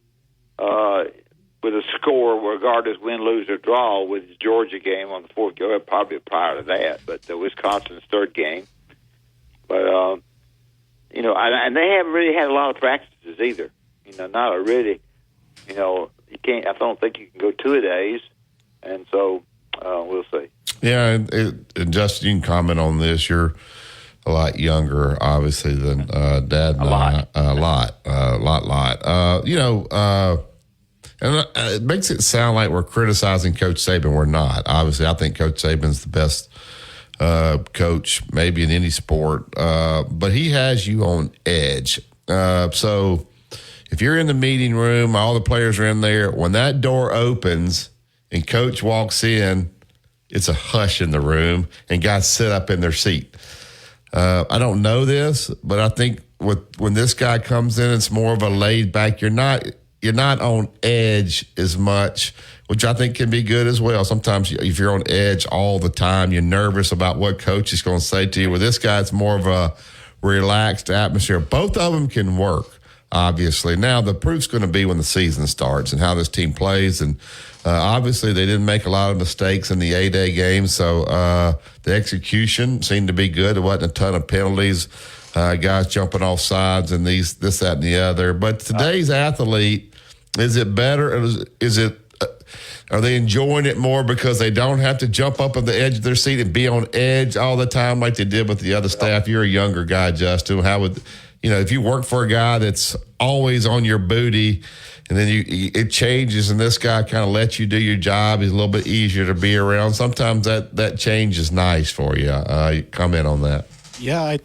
with a score, regardless win, lose, or draw, with the Georgia game on the fourth game, probably prior to that, but the Wisconsin's third game. But, and they haven't really had a lot of practices either. Not a really, you can't, I don't think you can go 2 days, and so we'll see. Yeah, and Justin, you can comment on this. You're a lot younger, obviously, than Dad and I. A lot. And it makes it sound like we're criticizing Coach Saban. We're not. Obviously, I think Coach Saban's the best coach maybe in any sport, but he has you on edge. So if you're in the meeting room, all the players are in there, when that door opens and Coach walks in, it's a hush in the room and guys sit up in their seat. I don't know this, but I think when this guy comes in, it's more of a laid back. You're not you're not on edge as much, which I think can be good as well. Sometimes if you're on edge all the time, you're nervous about what coach is going to say to you. With this guy, it's more of a relaxed atmosphere. Both of them can work, obviously. Now, the proof's going to be when the season starts and how this team plays. And obviously, they didn't make a lot of mistakes in the A-Day game, so the execution seemed to be good. There wasn't a ton of penalties, guys jumping off sides and this, that, and the other. But today's athlete, is it better? Are they enjoying it more because they don't have to jump up on the edge of their seat and be on edge all the time like they did with the other staff? You're a younger guy, Justin. How would, if you work for a guy that's always on your booty and then it changes and this guy kind of lets you do your job, he's a little bit easier to be around. Sometimes that change is nice for you. Comment on that. Yeah,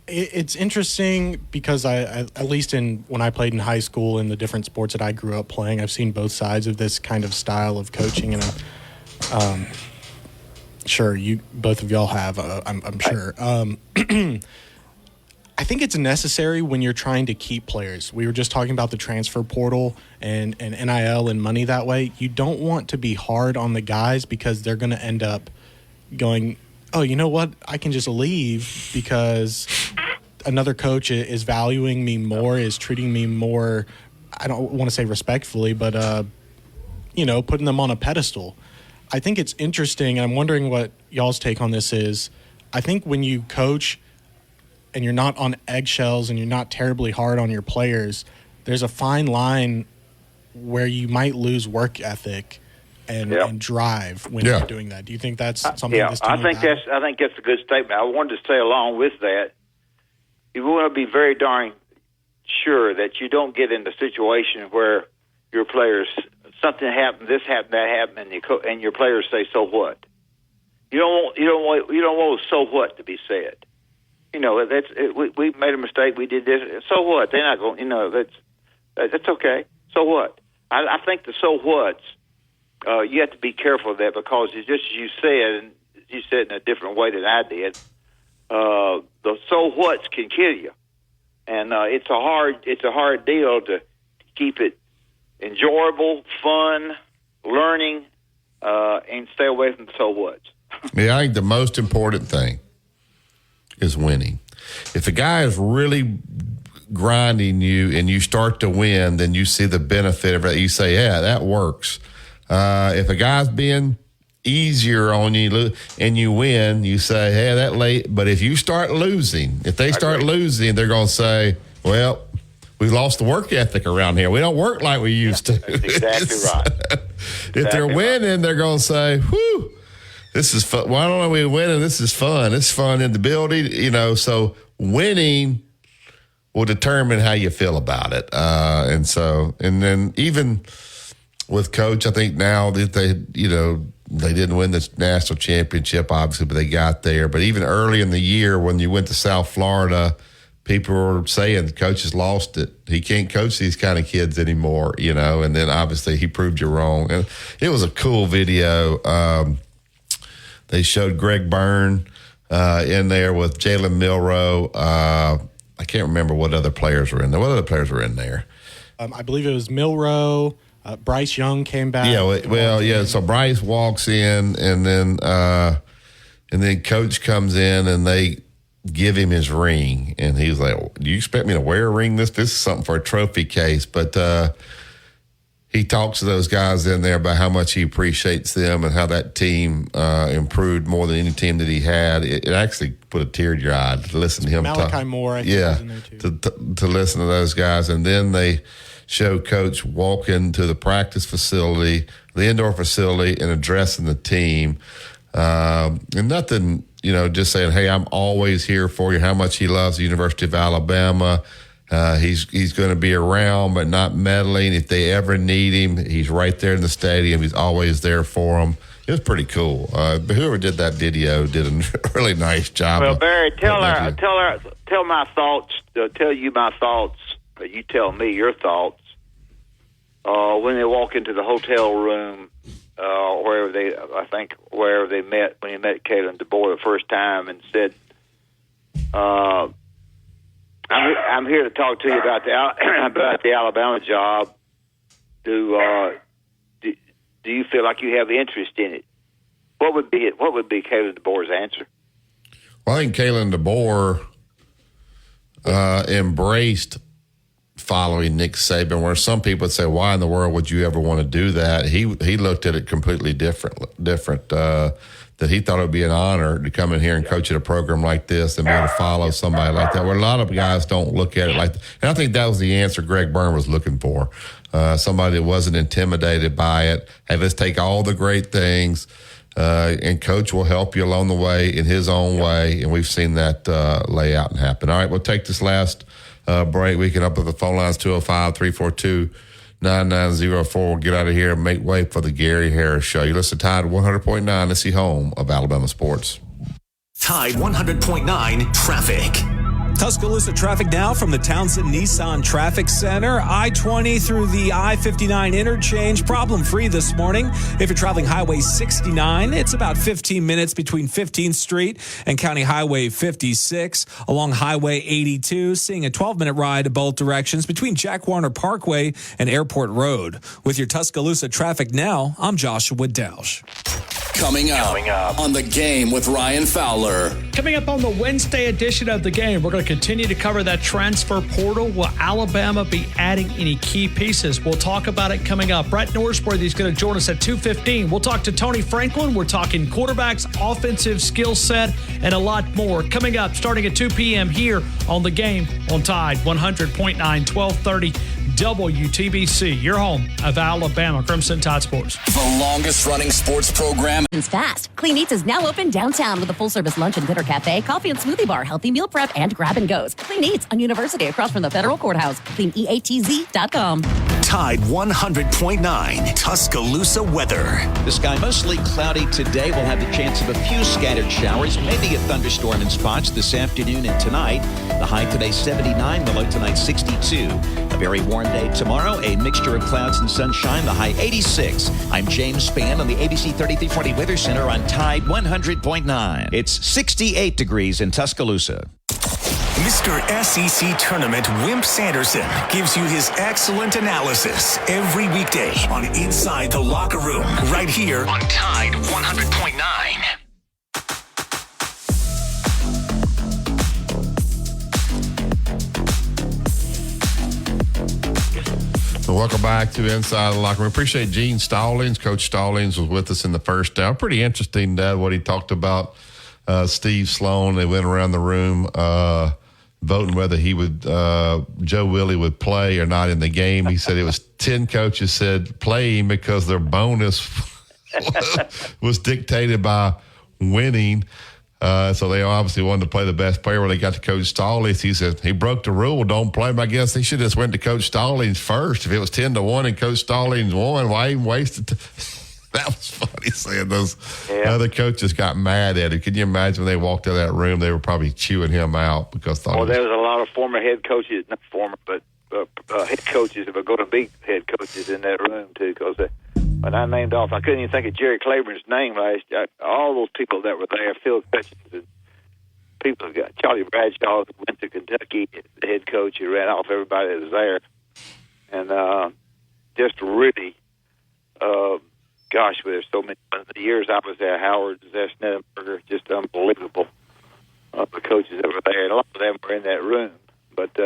it's interesting because I at least when I played in high school in the different sports that I grew up playing, I've seen both sides of this kind of style of coaching, and sure both of y'all have. I'm sure. I think it's necessary when you're trying to keep players. We were just talking about the transfer portal and NIL and money that way. You don't want to be hard on the guys because they're going to end up going, oh, you know what? I can just leave because another coach is valuing me more, is treating me more, I don't want to say respectfully, but, putting them on a pedestal. I think it's interesting, and I'm wondering what y'all's take on this is. I think when you coach and you're not on eggshells and you're not terribly hard on your players, there's a fine line where you might lose work ethic and drive when you're doing that. Do you think that's something? This team I think that's a good statement. I wanted to say along with that, you want to be very darn sure that you don't get in a situation where your players something happened, this happened, that happened, and your players say, "So what?" You don't want "so what" to be said. We made a mistake. We did this. So what? They're not going. That's okay. So what? I think the so what's. You have to be careful of that because it's just as you said, and you said it in a different way than I did. The so what's can kill you, and it's a hard deal to keep it enjoyable, fun, learning, and stay away from the so what's. Yeah, I think the most important thing is winning. If a guy is really grinding you and you start to win, then you see the benefit of it. You say, yeah, that works. If a guy's being easier on you and you win, you say, hey, that late. But if you start losing, if they start losing, they're going to say, well, we lost the work ethic around here. We don't work like we used to. That's exactly right. If they're winning, they're going to say, whew, this is fun. Why don't we win? And this is fun. It's fun in the building, so winning will determine how you feel about it. And then even with Coach, I think now that they didn't win the national championship, obviously, but they got there. But even early in the year when you went to South Florida, people were saying the coach has lost it. He can't coach these kind of kids anymore, and then obviously he proved you wrong. And it was a cool video. They showed Greg Byrne in there with Jalen Milroe. I can't remember what other players were in there. What other players were in there? I believe it was Milroe. Bryce Young came back. Yeah, So Bryce walks in, and then Coach comes in, and they give him his ring, and he's like, "Do you expect me to wear a ring? This is something for a trophy case." But he talks to those guys in there about how much he appreciates them and how that team improved more than any team that he had. It actually put a tear in your eye to listen to him Malachi talk. Moore, I think, was in there too. To listen to those guys, and then they show Coach walk into the practice facility, the indoor facility, and addressing the team. And nothing, just saying, hey, I'm always here for you, how much he loves the University of Alabama. He's going to be around, but not meddling. If they ever need him, he's right there in the stadium. He's always there for them. It was pretty cool. But whoever did that video did a really nice job. Well, Barry, tell my thoughts. Tell you my thoughts. But you tell me your thoughts. When they walk into the hotel room, wherever they met, when he met Kalen DeBoer the first time, and said, "I'm here to talk to you about the Alabama job. do you feel like you have interest in it? What would be Kalen DeBoer's answer? Well, I think Kalen DeBoer embraced following Nick Saban, where some people would say, why in the world would you ever want to do that? He looked at it completely different, that he thought it would be an honor to come in here and coach at a program like this and be able to follow somebody like that, where a lot of guys don't look at it like that. And I think that was the answer Greg Byrne was looking for, somebody that wasn't intimidated by it. Hey, let's take all the great things, and Coach will help you along the way in his own way, and we've seen that lay out and happen. All right, we'll take this last break. We can up at the phone lines 205-342-9904. We'll get out of here and make way for the Gary Harris Show. You listen to Tide 100.9, it's the home of Alabama sports. Tide 100.9 traffic. Tuscaloosa traffic now from the Townsend Nissan Traffic Center. I-20 through the I-59 interchange. Problem-free this morning. If you're traveling Highway 69, it's about 15 minutes between 15th Street and County Highway 56. Along Highway 82, seeing a 12-minute ride both directions between Jack Warner Parkway and Airport Road. With your Tuscaloosa traffic now, I'm Joshua Dausch. Coming up on The Game with Ryan Fowler. Coming up on the Wednesday edition of The Game, we're going to continue to cover that transfer portal. Will Alabama be adding any key pieces? We'll talk about it coming up. Brett Norsworthy is going to join us at 2:15. We'll talk to Tony Franklin. We're talking quarterbacks, offensive skill set, and a lot more. Coming up starting at 2 p.m. here on The Game on Tide 100.9, 1230 WTBC, your home of Alabama Crimson Tide Sports. The longest running sports program. It's fast. Clean Eats is now open downtown with a full-service lunch and dinner cafe, coffee and smoothie bar, healthy meal prep, and grab and goes. Clean Eats on University across from the Federal Courthouse. CleanEATZ.com. Tide 100.9 Tuscaloosa weather. The sky mostly cloudy today. We'll have the chance of a few scattered showers, maybe a thunderstorm in spots this afternoon and tonight. The high today 79, the low tonight 62. A very warm day tomorrow, a mixture of clouds and sunshine, the high 86. I'm James Spann on the ABC 3340 Weather Center on Tide 100.9. It's 68 degrees in Tuscaloosa. Mr. SEC Tournament Wimp Sanderson gives you his excellent analysis every weekday on Inside the Locker Room, right here on Tide 100.9. Welcome back to Inside the Locker Room. Appreciate Gene Stallings. Coach Stallings was with us in the first hour. Pretty interesting, what he talked about. Steve Sloan, they went around the room voting whether he would, Joe Willie would play or not in the game. He said it was 10 coaches said play him because their bonus was dictated by winning. So they obviously wanted to play the best player. When they got to Coach Stallings, he said he broke the rule, don't play him. I guess they should have just went to Coach Stallings first. If it was 10-1 and Coach Stallings won, why even waste it? That was funny saying those other coaches got mad at him. Can you imagine when they walked out of that room, they were probably chewing him out because there was a lot of former head coaches, not former, but head coaches, if are going to be head coaches in that room too, because when I named off, I couldn't even think of Jerry Claiborne's name last year. All those people that were there, Phil Hutchins and people, Charlie Bradshaw went to Kentucky, the head coach, he ran off everybody that was there. And just really, gosh, there's so many. The years I was there, Howard, Sneddenberger, just unbelievable. The coaches that were there, and a lot of them were in that room. But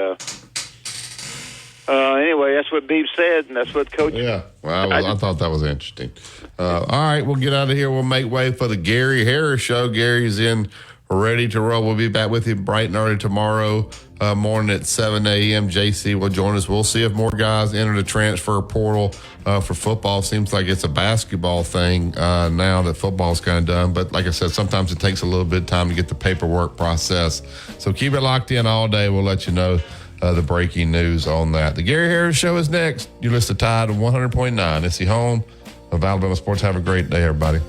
anyway, that's what Beebe said, and that's what Coach. Yeah, well, I thought that was interesting. All right, we'll get out of here. We'll make way for the Gary Harris Show. Gary's in, ready to roll. We'll be back with you bright and early tomorrow morning at 7 a.m. JC will join us. We'll see if more guys enter the transfer portal for football. Seems like it's a basketball thing now that football's kind of done. But like I said, sometimes it takes a little bit of time to get the paperwork process. So keep it locked in all day. We'll let you know the breaking news on that. The Gary Harris Show is next. You listen to Tide 100.9. It's the home of Alabama sports. Have a great day, everybody.